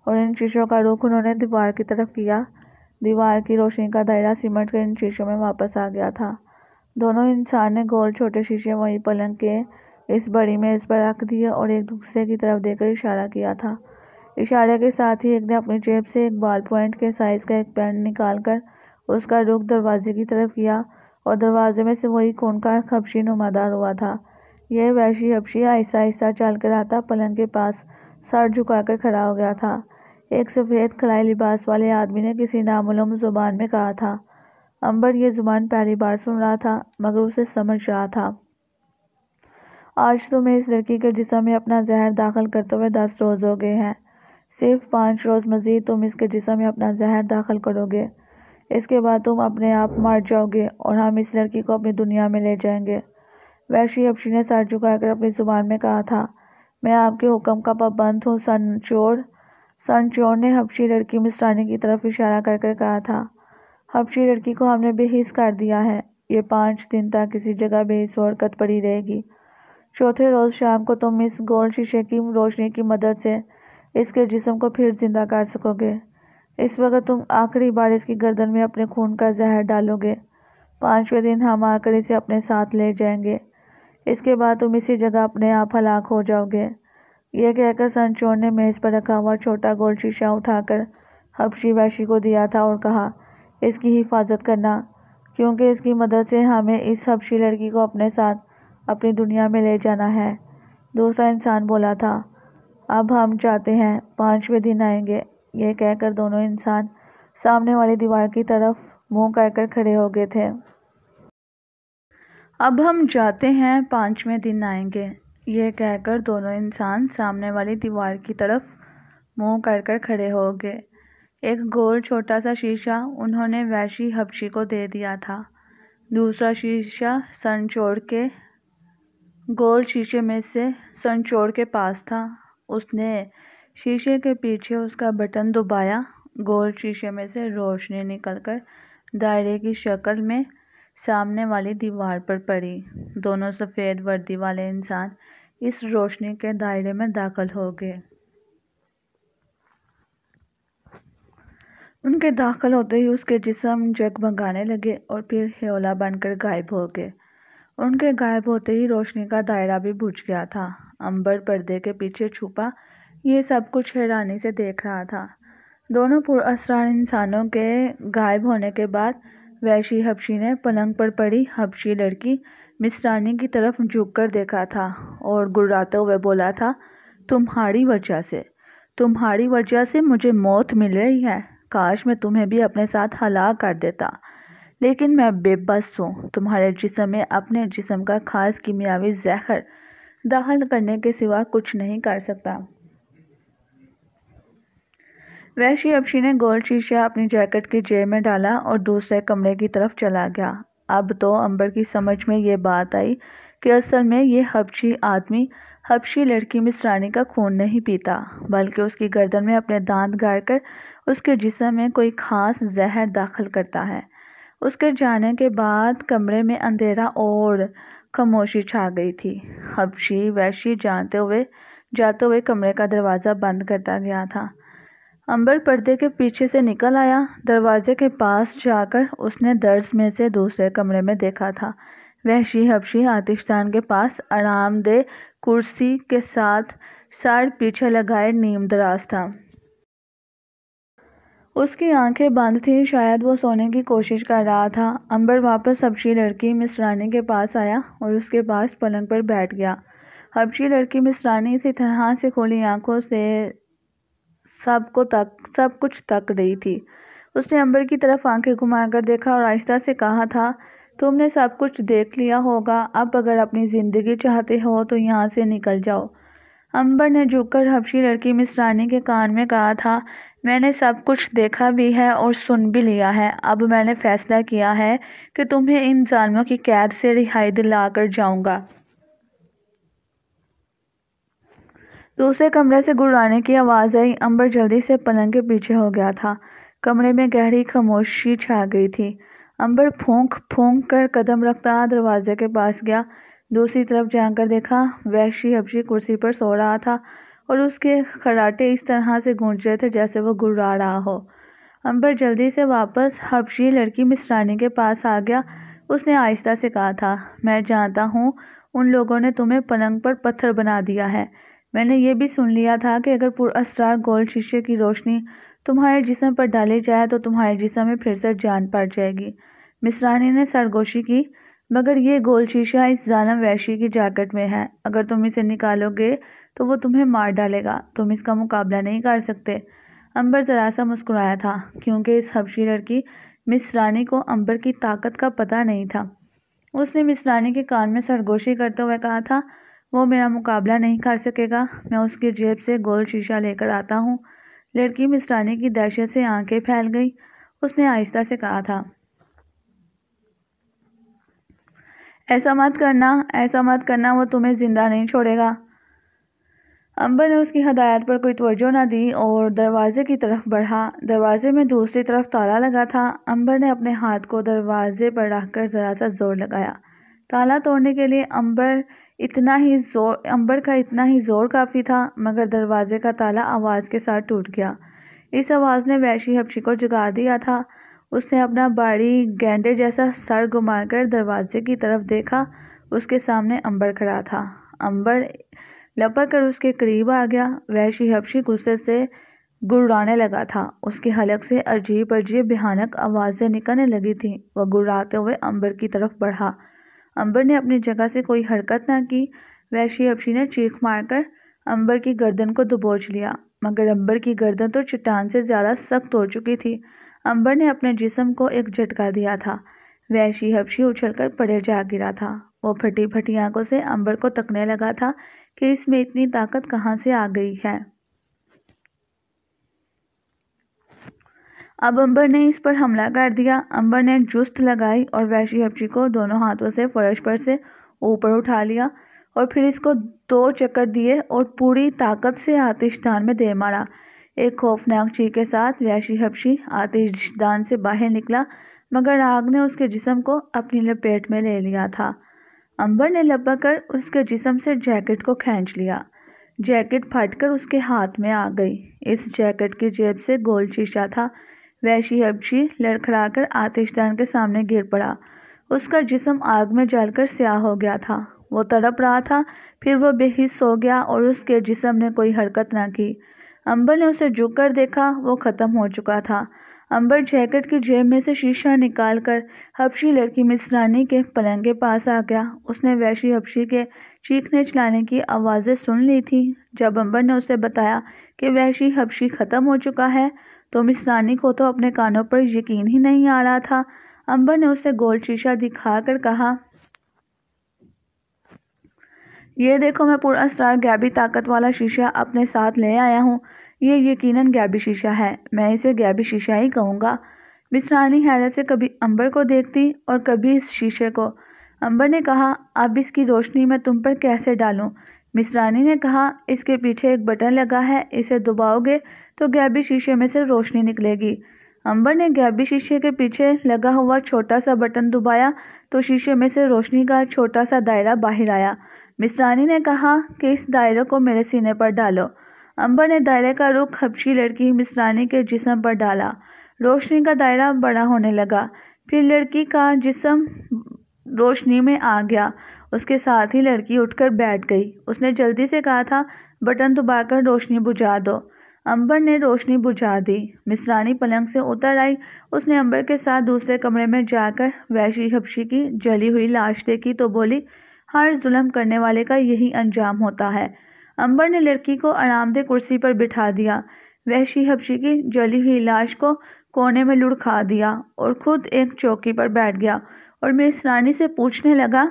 اور ان شیشوں کا رخ انہوں نے دیوار کی طرف کیا۔ دیوار کی روشنی کا دائرہ سمٹ کر ان شیشوں میں واپس آ گیا تھا۔ دونوں انسان نے گول چھوٹے شیشے وہیں پلنگ کے اس بڑی میز پر رکھ دیے اور ایک دوسرے کی طرف دے کر اشارہ کیا تھا۔ اشارے کے ساتھ ہی ایک نے اپنی جیب سے ایک بال پوائنٹ کے سائز کا ایک پین نکال کر اس کا رخ دروازے کی طرف کیا اور دروازے میں سے وہی خونخوار حبشی نمودار ہوا تھا۔ یہ وحشی حبشی آہستہ آہستہ چل کر آتا پلنگ کے پاس سر جھکا کر کھڑا ہو گیا تھا۔ ایک سفید خلائی لباس والے آدمی نے کسی نامعلوم زبان میں کہا تھا۔ امبر یہ زبان پہلی بار سن رہا تھا مگر اسے سمجھ رہا تھا۔ آج تمہیں اس لڑکی کے جسم میں اپنا زہر داخل کرتے ہوئے 10 روز ہو گئے ہیں۔ صرف 5 روز مزید تم اس کے جسم میں اپنا زہر داخل کرو گے۔ اس کے بعد تم اپنے آپ مر جاؤ گے اور ہم اس لڑکی کو اپنی دنیا میں لے جائیں گے۔ وحشی حبشی نے سر جھکا کر اپنی زبان میں کہا تھا۔ میں آپ کے حکم کا پابند ہوں سن چور۔ سن چور نے حبشی لڑکی مصرانی کی طرف اشارہ کر کر کہا تھا۔ حبشی لڑکی کو ہم نے بے حس کر دیا ہے۔ یہ 5 دن تک کسی جگہ بے حس و حرکت پڑی رہے گی۔ چوتھے روز شام کو تم اس گول شیشے کی روشنی کی مدد سے اس کے جسم کو پھر زندہ کر سکو گے۔ اس وقت تم آخری بار اس کی گردن میں اپنے خون کا زہر ڈالو گے۔ 5ویں دن ہم آ کر اسے اپنے ساتھ لے جائیں گے۔ اس کے بعد تم اسی جگہ اپنے آپ ہلاک ہو جاؤ گے۔ یہ کہہ کر سن چور نے میز پر رکھا ہوا چھوٹا گول شیشہ اٹھا کر حبشی وحشی کو دیا تھا اور کہا، اس کی حفاظت کرنا، کیونکہ اس کی مدد سے ہمیں اس حبشی لڑکی کو اپنے ساتھ اپنی دنیا میں لے جانا ہے۔ دوسرا انسان بولا تھا، اب ہم چاہتے ہیں 5ویں دن آئیں گے۔ یہ کہہ کر دونوں انسان سامنے والی دیوار کی طرف منہ کر کر کھڑے ہو گئے تھے۔ اب ہم چاہتے ہیں 5ویں دن آئیں گے۔ یہ کہہ کر دونوں انسان سامنے والی دیوار کی طرف منہ کر کر کھڑے ہو گئے۔ ایک گول چھوٹا سا شیشہ انہوں نے وحشی حبشی کو دے دیا تھا۔ دوسرا شیشہ سن چور کے گول شیشے میں سے سن چور کے پاس تھا۔ اس نے شیشے کے پیچھے اس کا بٹن دبایا، گول شیشے میں سے روشنی نکل کر دائرے کی شکل میں سامنے والی دیوار پر پڑی۔ دونوں سفید وردی والے انسان اس روشنی کے دائرے میں داخل ہو گئے۔ ان کے داخل ہوتے ہی اس کے جسم جگمگانے لگے اور پھر ہیولا بن کر غائب ہو گئے۔ ان کے غائب ہوتے ہی روشنی کا دائرہ بھی بجھ گیا تھا۔ امبر پردے کے پیچھے چھپا یہ سب کچھ حیرانی سے دیکھ رہا تھا۔ دونوں پراسرار انسانوں کے غائب ہونے کے بعد وحشی حبشی نے پلنگ پر پڑی حبشی لڑکی مصرانی کی طرف جھک کر دیکھا تھا اور گڑگڑاتے ہوئے بولا تھا، تمہاری وجہ سے مجھے موت مل رہی ہے۔ کاش میں تمہیں بھی اپنے ساتھ ہلاک کر دیتا، لیکن میں بے بس ہوں۔ تمہارے جسم میں اپنے جسم کا خاص کیمیاوی زہر داخل کرنے کے سوا کچھ نہیں کر سکتا۔ وحشی حبشی نے گول شیشہ اپنی جیکٹ کی جیب میں ڈالا اور دوسرے کمرے کی طرف چلا گیا۔ اب تو امبر کی سمجھ میں یہ بات آئی کہ اصل میں یہ حبشی آدمی حبشی لڑکی مصرانی کا خون نہیں پیتا، بلکہ اس کی گردن میں اپنے دانت گاڑ کر اس کے جسم میں کوئی خاص زہر داخل کرتا ہے۔ اس کے جانے کے بعد کمرے میں اندھیرا اور خاموشی چھا گئی تھی۔ حبشی وحشی جاتے ہوئے کمرے کا دروازہ بند کرتا گیا تھا۔ امبر پردے کے پیچھے سے نکل آیا۔ دروازے کے پاس جا کر اس نے درز میں سے دوسرے کمرے میں دیکھا تھا۔ وحشی حبشی آتش دان کے پاس آرام دہ کرسی کے ساتھ سر پیچھے لگائے نیم دراز تھا۔ اس کی آنکھیں بند تھیں، شاید وہ سونے کی کوشش کر رہا تھا۔ امبر واپس حبشی لڑکی مصرانی کے پاس آیا اور اس کے پاس پلنگ پر بیٹھ گیا۔ حبشی لڑکی مصرانی اسی طرح سے کھلی آنکھوں سے سب کچھ تک رہی تھی۔ اس نے امبر کی طرف آنکھیں گھما کر دیکھا اور آہستہ سے کہا تھا، تم نے سب کچھ دیکھ لیا ہوگا، اب اگر اپنی زندگی چاہتے ہو تو یہاں سے نکل جاؤ۔ امبر نے جھک کر حبشی لڑکی مس رانی کے کان میں کہا تھا، میں نے سب کچھ دیکھا بھی ہے اور سن بھی لیا ہے۔ اب میں نے فیصلہ کیا ہے کہ تمہیں ان ظالموں کی قید سے رہائی دلا کر جاؤں گا۔ دوسرے کمرے سے گڑگڑانے کی آواز آئی۔ امبر جلدی سے پلنگ کے پیچھے ہو گیا تھا۔ کمرے میں گہری خاموشی چھا گئی تھی۔ امبر پھونک پھونک کر قدم رکھتا دروازے کے پاس گیا۔ دوسری طرف جا کر دیکھا، وحشی حبشی کرسی پر سو رہا تھا اور اس کے خراٹے اس طرح سے گونج رہے تھے جیسے وہ گڑگڑا رہا ہو۔ امبر جلدی سے واپس حبشی لڑکی مس رانی کے پاس آ گیا۔ اس نے آہستہ سے کہا تھا، میں جانتا ہوں ان لوگوں نے تمہیں پلنگ پر پتھر بنا دیا ہے۔ میں نے یہ بھی سن لیا تھا کہ اگر پراسرار گول شیشے کی روشنی تمہارے جسم پر ڈالی جائے تو تمہارے جسم میں پھر سے جان پڑ جائے گی۔ مس رانی نے سرگوشی کی، مگر یہ گول شیشہ اس ظالم وحشی کی جیکٹ میں ہے۔ اگر تم اسے نکالو گے تو وہ تمہیں مار ڈالے گا۔ تم اس کا مقابلہ نہیں کر سکتے۔ امبر ذرا سا مسکرایا تھا، کیونکہ اس حبشی لڑکی مس رانی کو امبر کی طاقت کا پتہ نہیں تھا۔ اس نے مس رانی کے کان میں سرگوشی کرتے ہوئے کہا تھا، وہ میرا مقابلہ نہیں کر سکے گا۔ میں اس کی جیب سے گول شیشہ لے کر آتا ہوں۔ لڑکی مس رانی کی دہشت سے آنکھیں پھیل گئی۔ اس نے آہستہ سے کہا تھا، ایسا مت کرنا، ایسا مت کرنا، وہ تمہیں زندہ نہیں چھوڑے گا۔ امبر نے اس کی ہدایت پر کوئی توجہ نہ دی اور دروازے کی طرف بڑھا۔ دروازے میں دوسری طرف تالا لگا تھا۔ امبر نے اپنے ہاتھ کو دروازے پر رکھ کر ذرا سا زور لگایا۔ تالا توڑنے کے لیے امبر کا اتنا ہی زور کافی تھا، مگر دروازے کا تالا آواز کے ساتھ ٹوٹ گیا۔ اس آواز نے وحشی حبشی کو جگا دیا تھا۔ اس نے اپنا بھاری گینڈے جیسا سر گھما کر دروازے کی طرف دیکھا۔ اس کے سامنے امبر کھڑا تھا۔ امبر لپک کر اس کے قریب آ گیا۔ وحشی حبشی غصے سے گڑگڑانے لگا تھا۔ اس کے حلق سے عجیب عجیب بھیانک آوازیں نکلنے لگی تھیں۔ وہ گڑگڑاتے ہوئے امبر کی طرف بڑھا۔ امبر نے اپنی جگہ سے کوئی حرکت نہ کی۔ وحشی حبشی نے چیخ مار کر امبر کی گردن کو دبوچ لیا، مگر امبر کی گردن تو چٹان سے زیادہ سخت ہو چکی تھی۔ امبر نے اپنے جسم کو ایک جھٹکا دیا تھا۔ وحشی حبشی اچھل کر پڑے جا گرا تھا۔ وہ پھٹی پھٹی آنکھوں سے امبر کو تکنے لگا تھا کہ اس میں اتنی طاقت کہاں سے آ گئی ہے۔ اب امبر نے اس پر حملہ کر دیا۔ امبر نے جست لگائی اور وحشی حبشی کو دونوں ہاتھوں سے فرش پر سے اوپر اٹھا لیا اور پھر اس کو 2 چکر دیے اور پوری طاقت سے آتش دان میں دے مارا۔ ایک خوفناک چیخ کے ساتھ وحشی حبشی آتش دان سے باہر نکلا، مگر آگ نے اس کے جسم کو اپنی لپیٹ میں لے لیا تھا۔ امبر نے لپک کر اس کے جسم سے جیکٹ کو کھینچ لیا۔ جیکٹ پھٹ کر اس کے ہاتھ میں آ گئی۔ اس جیکٹ کی جیب سے گول شیشہ تھا۔ وحشی حبشی لڑکھڑا کر آتش دان کے سامنے گر پڑا۔ اس کا جسم آگ میں جل کر سیاہ ہو گیا تھا۔ وہ تڑپ رہا تھا، پھر وہ بے حس ہو گیا اور اس کے جسم نے کوئی حرکت نہ کی۔ امبر نے اسے جھک کر دیکھا، وہ ختم ہو چکا تھا۔ امبر جیکٹ کی جیب میں سے شیشہ نکال کر حبشی لڑکی مس رانی کے پلنگ کے پاس آ گیا۔ اس نے وحشی حبشی کے چیخنے چلانے کی آوازیں سن لی تھیں۔ جب امبر نے اسے بتایا کہ وحشی حبشی ختم ہو چکا ہے تو مس رانی کو تو اپنے کانوں پر یقین ہی نہیں آ رہا تھا۔ امبر نے اسے گول شیشہ دکھا کر کہا، یہ دیکھو، میں پراسرار غیبی طاقت والا شیشہ اپنے ساتھ لے آیا ہوں۔ یہ یقیناً غیبی شیشہ ہے، میں اسے غیبی شیشہ ہی کہوں گا۔ مس رانی حیرت سے کبھی امبر کو دیکھتی اور کبھی اس شیشے کو۔ امبر نے کہا، اب اس کی روشنی میں تم پر کیسے ڈالوں؟ مس رانی نے کہا، اس کے پیچھے ایک بٹن لگا ہے، اسے دباؤ گے تو غیبی شیشے میں سے روشنی نکلے گی۔ امبر نے غیبی شیشے کے پیچھے لگا ہوا چھوٹا سا بٹن دبایا تو شیشے میں سے روشنی کا چھوٹا سا دائرہ باہر آیا۔ مس رانی نے کہا کہ اس دائرے کو میرے سینے پر ڈالو۔ امبر نے دائرے کا رخ حبشی لڑکی مس رانی کے جسم پر ڈالا۔ روشنی کا دائرہ بڑا ہونے لگا، پھر لڑکی کا جسم روشنی میں آ گیا۔ اس کے ساتھ ہی لڑکی اٹھ کر بیٹھ گئی۔ اس نے جلدی سے کہا تھا، بٹن دبا کر روشنی بجھا دو۔ امبر نے روشنی بجھا دی۔ مس رانی پلنگ سے اتر آئی۔ اس نے امبر کے ساتھ دوسرے کمرے میں جا کر وحشی حبشی کی جلی ہوئی لاش دیکھی تو بولی، ہر ظلم کرنے والے کا یہی انجام ہوتا ہے۔ امبر نے لڑکی کو آرام دہ کرسی پر بٹھا دیا، وحشی حبشی کی جلی ہوئی لاش کو کونے میں لڑکھا دیا اور خود ایک چوکی پر بیٹھ گیا اور مس رانی سے پوچھنے لگا،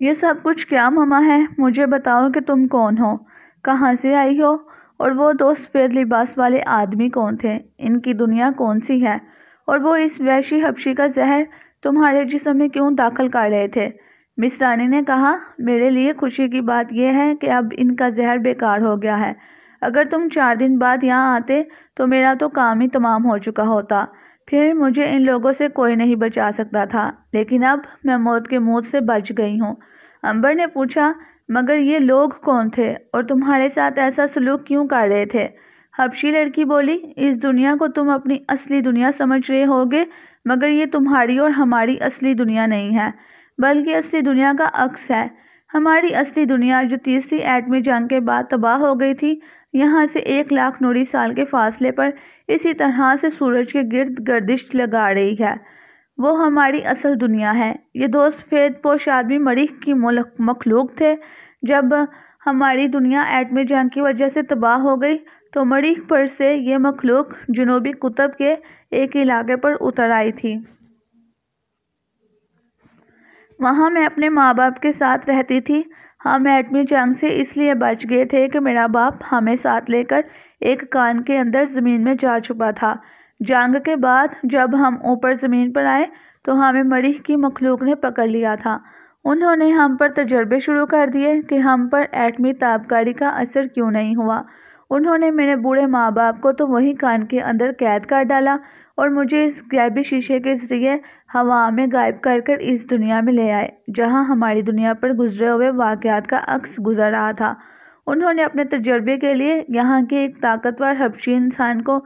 یہ سب کچھ کیا ماما ہے؟ مجھے بتاؤ کہ تم کون ہو، کہاں سے آئی ہو، اور وہ دو سفید لباس والے آدمی کون تھے؟ ان کی دنیا کون سی ہے؟ اور وہ اس وحشی حبشی کا زہر تمہارے جسم میں کیوں داخل کر رہے تھے؟ مس رانی نے کہا، میرے لیے خوشی کی بات یہ ہے کہ اب ان کا زہر بیکار ہو گیا ہے۔ اگر تم 4 دن بعد یہاں آتے تو میرا تو کام ہی تمام ہو چکا ہوتا، پھر مجھے ان لوگوں سے کوئی نہیں بچا سکتا تھا، لیکن اب میں موت کے منہ سے بچ گئی ہوں۔ امبر نے پوچھا، مگر یہ لوگ کون تھے اور تمہارے ساتھ ایسا سلوک کیوں کر رہے تھے؟ حبشی لڑکی بولی، اس دنیا کو تم اپنی اصلی دنیا سمجھ رہے ہوگے، مگر یہ تمہاری اور ہماری اصلی دنیا نہیں ہے، بلکہ اصلی دنیا کا عکس ہے۔ ہماری اصلی دنیا جو تیسری ایٹمی جنگ کے بعد تباہ ہو گئی تھی، یہاں سے 1 لاکھ نوری سال کے فاصلے پر اسی طرح سے سورج کے گرد گردش لگا رہی ہے۔ وہ ہماری اصل دنیا ہے۔ یہ 2 سفید پوش آدمی مریخ کی مخلوق تھے۔ جب ہماری دنیا ایٹمی جنگ کی وجہ سے تباہ ہو گئی تو مریخ پر سے یہ مخلوق جنوبی قطب کے ایک علاقے پر اتر آئی تھی۔ وہاں میں اپنے ماں باپ کے ساتھ رہتی تھی۔ ہم ایٹمی جنگ سے اس لیے بچ گئے تھے کہ میرا باپ ہمیں ساتھ لے کر ایک کان کے اندر زمین میں جا چھپا تھا۔ جنگ کے بعد جب ہم اوپر زمین پر آئے تو ہمیں مریخ کی مخلوق نے پکڑ لیا تھا۔ انہوں نے ہم پر تجربے شروع کر دیے کہ ہم پر ایٹمی تابکاری کا اثر کیوں نہیں ہوا۔ انہوں نے میرے بوڑھے ماں باپ کو تو وہی کان کے اندر قید کر ڈالا اور مجھے اس غیبی شیشے کے ذریعے ہوا میں غائب کر کر اس دنیا میں لے آئے جہاں ہماری دنیا پر گزرے ہوئے واقعات کا عکس گزر رہا تھا۔ انہوں نے اپنے تجربے کے لیے یہاں کے ایک طاقتور حبشی انسان کو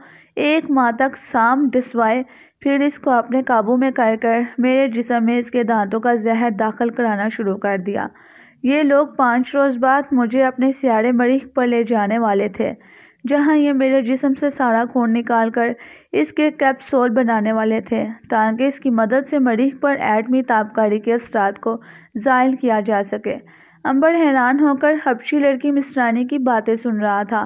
1 ماہ تک سام ڈسوائے، پھر اس کو اپنے قابو میں کر کر میرے جسم میں اس کے دانتوں کا زہر داخل کرانا شروع کر دیا۔ یہ لوگ 5 روز بعد مجھے اپنے سیارے مریخ پر لے جانے والے تھے، جہاں یہ میرے جسم سے سارا خون نکال کر اس کے کیپسول بنانے والے تھے تاکہ اس کی مدد سے مریخ پر ایٹمی تابکاری کے اثرات کو زائل کیا جا سکے۔ امبر حیران ہو کر حبشی لڑکی مس رانی کی باتیں سن رہا تھا۔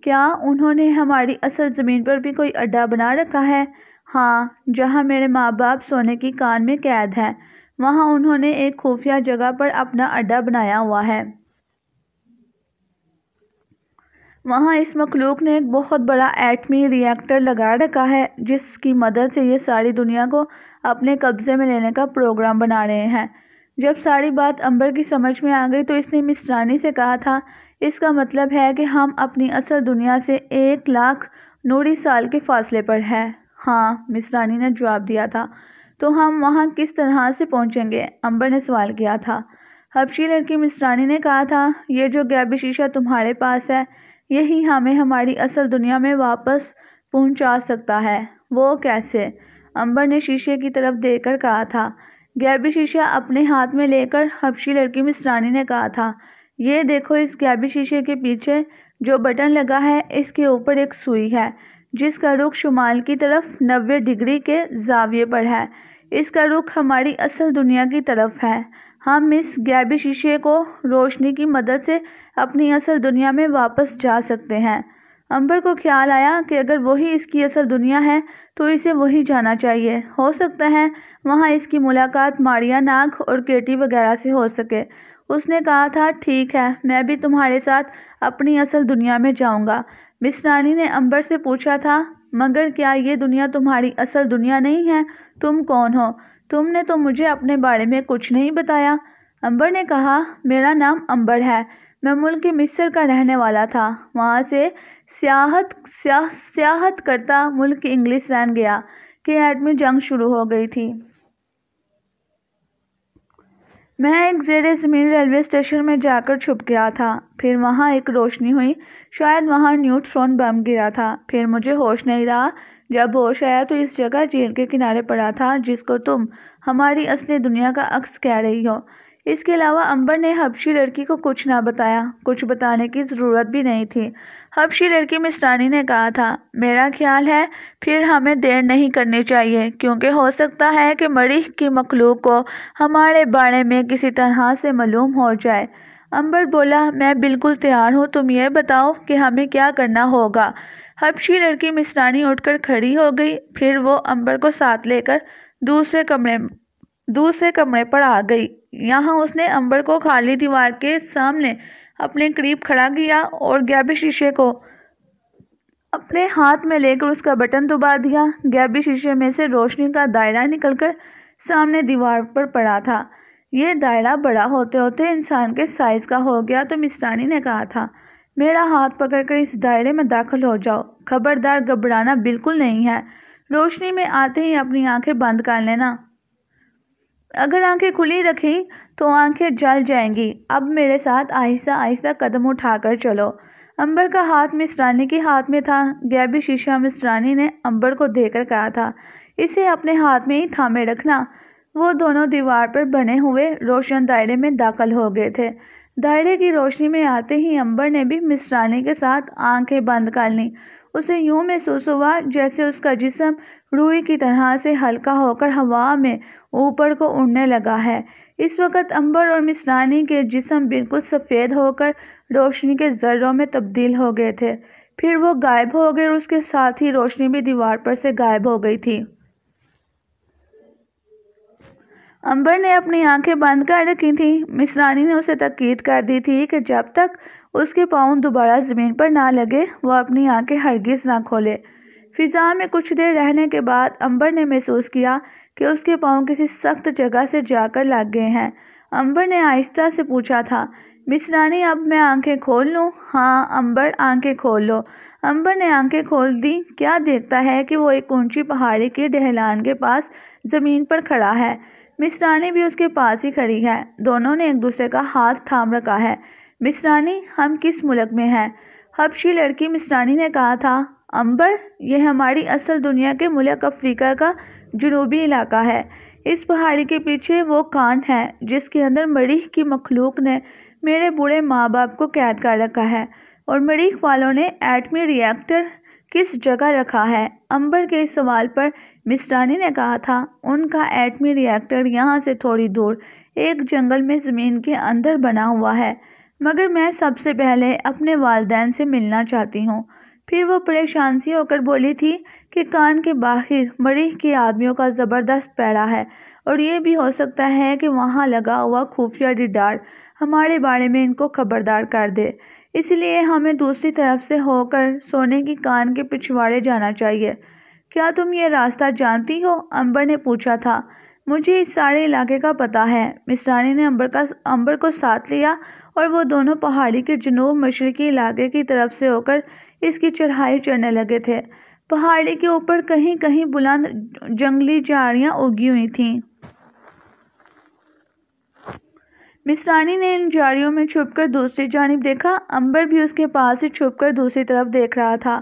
کیا انہوں نے ہماری اصل زمین پر بھی کوئی اڈا بنا رکھا ہے؟ ہاں، جہاں میرے ماں باپ سونے کی کان میں قید ہیں، وہاں انہوں نے ایک خفیہ جگہ پر اپنا اڈا بنایا ہوا ہے۔ وہاں اس مخلوق نے ایک بہت بڑا ایٹمی ری ایکٹر لگا رکھا ہے جس کی مدد سے یہ ساری دنیا کو اپنے قبضے میں لینے کا پروگرام بنا رہے ہیں۔ جب ساری بات امبر کی سمجھ میں آ گئی تو اس نے مس رانی سے کہا تھا، اس کا مطلب ہے کہ ہم اپنی اصل دنیا سے 1 لاکھ نوری سال کے فاصلے پر ہیں۔ ہاں، مس رانی نے جواب دیا تھا۔ تو ہم وہاں کس طرح سے پہنچیں گے؟ امبر نے سوال کیا تھا۔ حبشی لڑکی مس رانی نے کہا تھا، یہ جو غیبی شیشہ تمہارے پاس ہے، یہی ہمیں ہماری اصل دنیا میں واپس پہنچا سکتا ہے۔ وہ کیسے؟ امبر نے شیشے کی طرف دیکھ کر کہا تھا۔ غیبی شیشہ اپنے ہاتھ میں لے کر حبشی لڑکی مس رانی نے کہا تھا، یہ دیکھو، اس غیبی شیشے کے پیچھے جو بٹن لگا ہے اس کے اوپر ایک سوئی ہے جس کا رخ شمال کی طرف 90 ڈگری کے زاویے پر ہے۔ اس کا رخ ہماری اصل دنیا کی طرف ہے۔ ہم اس غیبی شیشے کو روشنی کی مدد سے اپنی اصل دنیا میں واپس جا سکتے ہیں۔ امبر کو خیال آیا کہ اگر وہی اس کی اصل دنیا ہے تو اسے وہی جانا چاہیے، ہو سکتا ہے وہاں اس کی ملاقات ماریا ناگ اور کیٹی وغیرہ سے ہو سکے۔ اس نے کہا تھا، ٹھیک ہے، میں بھی تمہارے ساتھ اپنی اصل دنیا میں جاؤں گا۔ مس رانی نے امبر سے پوچھا تھا، مگر کیا یہ دنیا تمہاری اصل دنیا نہیں ہے؟ تم کون ہو؟ تم نے تو مجھے اپنے بارے میں کچھ نہیں بتایا۔ امبر نے کہا، میرا نام امبر ہے، میں ملک مصر کا رہنے والا تھا، وہاں سے سیاحت کرتا ملک انگلستان گیا کہ ایٹمی جنگ شروع ہو گئی تھی۔ میں ایک زیر زمین ریلوے اسٹیشن میں جا کر چھپ گیا تھا، پھر وہاں ایک روشنی ہوئی، شاید وہاں نیوٹرون بم گرا تھا، پھر مجھے ہوش نہیں رہا۔ جب ہوش آیا تو اس جگہ جھیل کے کنارے پڑا تھا جس کو تم ہماری اصلی دنیا کا عکس کہہ رہی ہو۔ اس کے علاوہ امبر نے حبشی لڑکی کو کچھ نہ بتایا، کچھ بتانے کی ضرورت بھی نہیں تھی۔ حبشی لڑکی مس رانی نے کہا تھا، میرا خیال ہے پھر ہمیں دیر نہیں کرنی چاہیے کیونکہ ہو سکتا ہے کہ مریخ کی مخلوق کو ہمارے بارے میں کسی طرح سے معلوم ہو جائے۔ امبر بولا، میں بالکل تیار ہوں، تم یہ بتاؤ کہ ہمیں کیا کرنا ہوگا۔ حبشی لڑکی مس رانی اٹھ کر کھڑی ہو گئی، پھر وہ امبر کو ساتھ لے کر دوسرے کمرے پر آ گئی۔ یہاں اس نے امبر کو خالی دیوار کے سامنے اپنے قریب کھڑا کیا اور غیبی شیشے کو اپنے ہاتھ میں لے کر اس کا بٹن دبا دیا۔ غیبی شیشے میں سے روشنی کا دائرہ نکل کر سامنے دیوار پر پڑا تھا۔ یہ دائرہ بڑا ہوتے ہوتے انسان کے سائز کا ہو گیا تو مصرانی نے کہا تھا، میرا ہاتھ پکڑ کر اس دائرے میں داخل ہو جاؤ، خبردار گھبرانا بالکل نہیں ہے، روشنی میں آتے ہی اپنی آنکھیں بند کر لینا، اگر آنکھیں کھلی رکھیں تو آنکھیں جل جائیں گی، اب میرے ساتھ آہستہ آہستہ قدم اٹھا کر چلو۔ امبر کا ہاتھ مصرانی کے ہاتھ میں تھا۔ غیبی شیشہ مصرانی نے امبر کو دے کر کہا تھا، اسے اپنے ہاتھ میں ہی تھامے رکھنا۔ وہ دونوں دیوار پر بنے ہوئے روشن دائرے میں داخل ہو گئے تھے۔ دائرے کی روشنی میں آتے ہی امبر نے بھی مصرانی کے ساتھ آنکھیں بند کر لیں۔ اسے یوں محسوس ہوا جیسے اس کا جسم روئی کی طرح سے ہلکا ہو کر ہوا میں اوپر کو اڑنے لگا ہے۔ اس وقت امبر اور مصرانی کے جسم بالکل سفید ہو کر روشنی کے ذروں میں تبدیل ہو گئے تھے، پھر وہ غائب ہو گئے اور اس کے ساتھ ہی روشنی بھی دیوار پر سے غائب ہو گئی تھی۔ امبر نے اپنی آنکھیں بند کر رکھی تھیں۔ مصرانی نے اسے تاکید کر دی تھی کہ جب تک اس کے پاؤں دوبارہ زمین پر نہ لگے وہ اپنی آنکھیں ہرگز نہ کھولے۔ فضا میں کچھ دیر رہنے کے بعد امبر نے محسوس کیا کہ اس کے پاؤں کسی سخت جگہ سے جا کر لگ گئے ہیں۔ امبر نے آہستہ سے پوچھا تھا، مصرانی اب میں آنکھیں کھول لوں؟ ہاں امبر، آنکھیں کھول لو۔ امبر نے آنکھیں کھول دی۔ کیا دیکھتا ہے کہ وہ ایک اونچی پہاڑی کی ڈھلان کے پاس زمین پر کھڑا ہے۔ مصرانی بھی اس کے پاس ہی کھڑی ہے، دونوں نے ایک دوسرے کا ہاتھ تھام رکھا ہے۔ مصرانی، ہم کس ملک میں ہیں؟ حبشی لڑکی مصرانی نے کہا تھا۔ امبر، یہ ہماری اصل دنیا کے ملک افریقہ کا جنوبی علاقہ ہے۔ اس پہاڑی کے پیچھے وہ کان ہے جس کے اندر مریخ کی مخلوق نے میرے بوڑھے ماں باپ کو قید کر رکھا ہے، اور مریخ والوں نے ایٹمی ری ایکٹر کس جگہ رکھا ہے؟ امبر کے اس سوال پر مصرانی نے کہا تھا، ان کا ایٹمی ری ایکٹر یہاں سے تھوڑی دور ایک جنگل میں زمین کے اندر بنا ہوا ہے، مگر میں سب سے پہلے اپنے والدین سے ملنا چاہتی ہوں۔ پھر وہ پریشان سی ہو کر بولی تھی کہ کان کے باہر مریخ کے آدمیوں کا زبردست پہرا ہے، اور یہ بھی ہو سکتا ہے کہ وہاں لگا ہوا خفیہ ریڈار ہمارے بارے میں ان کو خبردار کر دے، اس لیے ہمیں دوسری طرف سے ہو کر سونے کی کان کے پچھواڑے جانا چاہیے۔ کیا تم یہ راستہ جانتی ہو؟ امبر نے پوچھا تھا۔ مجھے اس سارے علاقے کا پتہ ہے۔ مصرانی نے امبر کو ساتھ لیا اور وہ دونوں پہاڑی کے جنوب مشرقی علاقے کی طرف سے ہو کر اس کی چڑھائی چڑھنے لگے تھے۔ پہاڑی کے اوپر کہیں کہیں بلند جنگلی جھاڑیاں اگی ہوئی تھیں۔ مصرانی نے ان جھاڑیوں میں چھپ کر دوسری جانب دیکھا۔ امبر بھی اس کے پاس ہی چھپ کر دوسری طرف دیکھ رہا تھا۔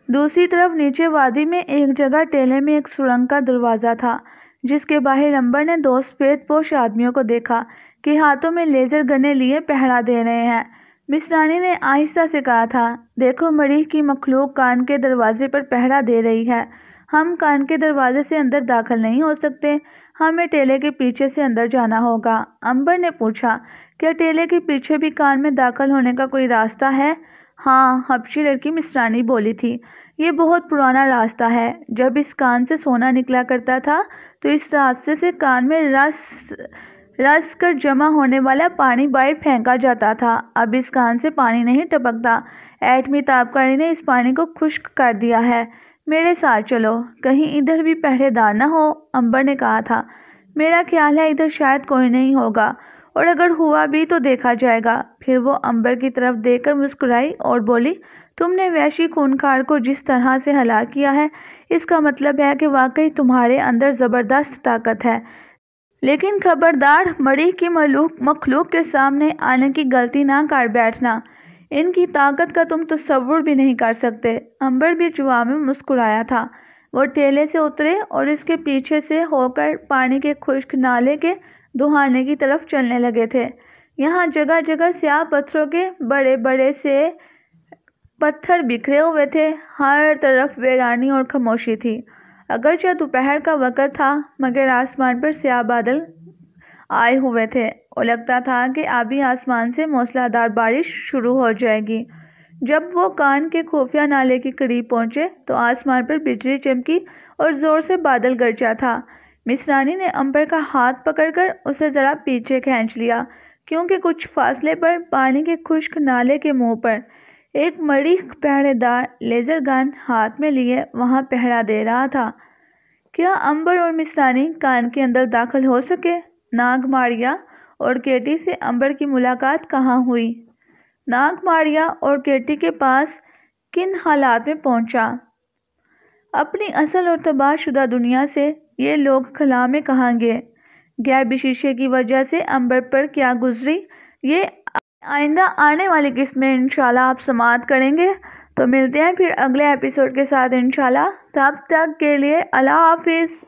دوسری طرف نیچے وادی میں ایک جگہ ٹیلے میں ایک سرنگ کا دروازہ تھا، جس کے باہر امبر نے دو سفید پوش آدمیوں کو دیکھا کہ ہاتھوں میں لیزر گنیں لیے پہرا دے رہے ہیں۔ مصرانی نے آہستہ سے کہا تھا، دیکھو مریخ کی مخلوق کان کے دروازے پر پہرا دے رہی ہے، ہم کان کے دروازے سے اندر داخل نہیں ہو سکتے، ہمیں ٹیلے کے پیچھے سے اندر جانا ہوگا۔ امبر نے پوچھا، کیا ٹیلے کے پیچھے بھی کان میں داخل ہونے کا کوئی راستہ ہے؟ ہاں، حبشی لڑکی مصرانی بولی تھی، یہ بہت پرانا راستہ ہے، جب اس کان سے سونا نکلا کرتا تھا تو اس راستے سے کان میں رس کر جمع ہونے والا پانی باہر پھینکا جاتا تھا، اب اس کان سے پانی نہیں ٹپکتا، ایٹمی تابکاری نے اس پانی کو خشک کر دیا ہے۔ میرے ساتھ چلو، کہیں ادھر بھی پہرے دار نہ ہو۔ امبر نے کہا تھا، میرا خیال ہے ادھر شاید کوئی نہیں ہوگا، اور اگر ہوا بھی تو دیکھا جائے گا۔ پھر وہ امبر کی طرف دیکھ کر مسکرائی اور بولی، تم نے وحشی خونخوار کو جس طرح سے ہلاک کیا ہے، اس کا مطلب ہے کہ واقعی تمہارے اندر زبردست طاقت ہے، لیکن خبردار، مریخ کی مخلوق کے سامنے آنے کی غلطی نہ کر بیٹھنا، ان کی طاقت کا تم تصور بھی نہیں کر سکتے۔ امبر بھی جواب میں مسکرایا تھا۔ وہ ٹیلے سے اترے اور اس کے پیچھے سے ہو کر پانی کے خشک نالے کے دہانے کی طرف چلنے لگے تھے۔ یہاں جگہ جگہ سیاہ پتھروں کے بڑے بڑے سے پتھر بکھرے ہوئے تھے، ہر طرف ویرانی اور خاموشی تھی، اگرچہ دوپہر کا وقت تھا، مگر آسمان پر سیاہ بادل آئے ہوئے تھے اور لگتا تھا کہ ابھی آسمان سے موسلا دھار بارش شروع ہو جائے گی۔ جب وہ کان کے خفیہ نالے کے قریب پہنچے تو آسمان پر بجلی چمکی اور زور سے بادل گرجا تھا۔ مس رانی نے امبر کا ہاتھ پکڑ کر اسے ذرا پیچھے کھینچ لیا، کیونکہ کچھ فاصلے پر پانی کے خشک نالے کے منہ پر ایک مریخ پہرے دار لیزر گن ہاتھ میں لیے وہاں پہرا دے رہا تھا۔ کیا امبر اور مس رانی کان کے اندر داخل ہو سکے؟ ناگ ماریا اور کیٹی سے امبر کی ملاقات کہاں ہوئی؟ ناگ ماریا اور کیٹی کے پاس کن حالات میں پہنچا؟ اپنی اصل اور تباہ شدہ دنیا سے یہ لوگ خلا میں کہاں گئے؟ غیبی شیشے کی وجہ سے امبر پر کیا گزری؟ یہ آئندہ آنے والی قسط میں انشاءاللہ آپ سماعت کریں گے۔ تو ملتے ہیں پھر اگلے ایپیسوڈ کے ساتھ انشاءاللہ۔ تب تک کے لیے اللہ حافظ۔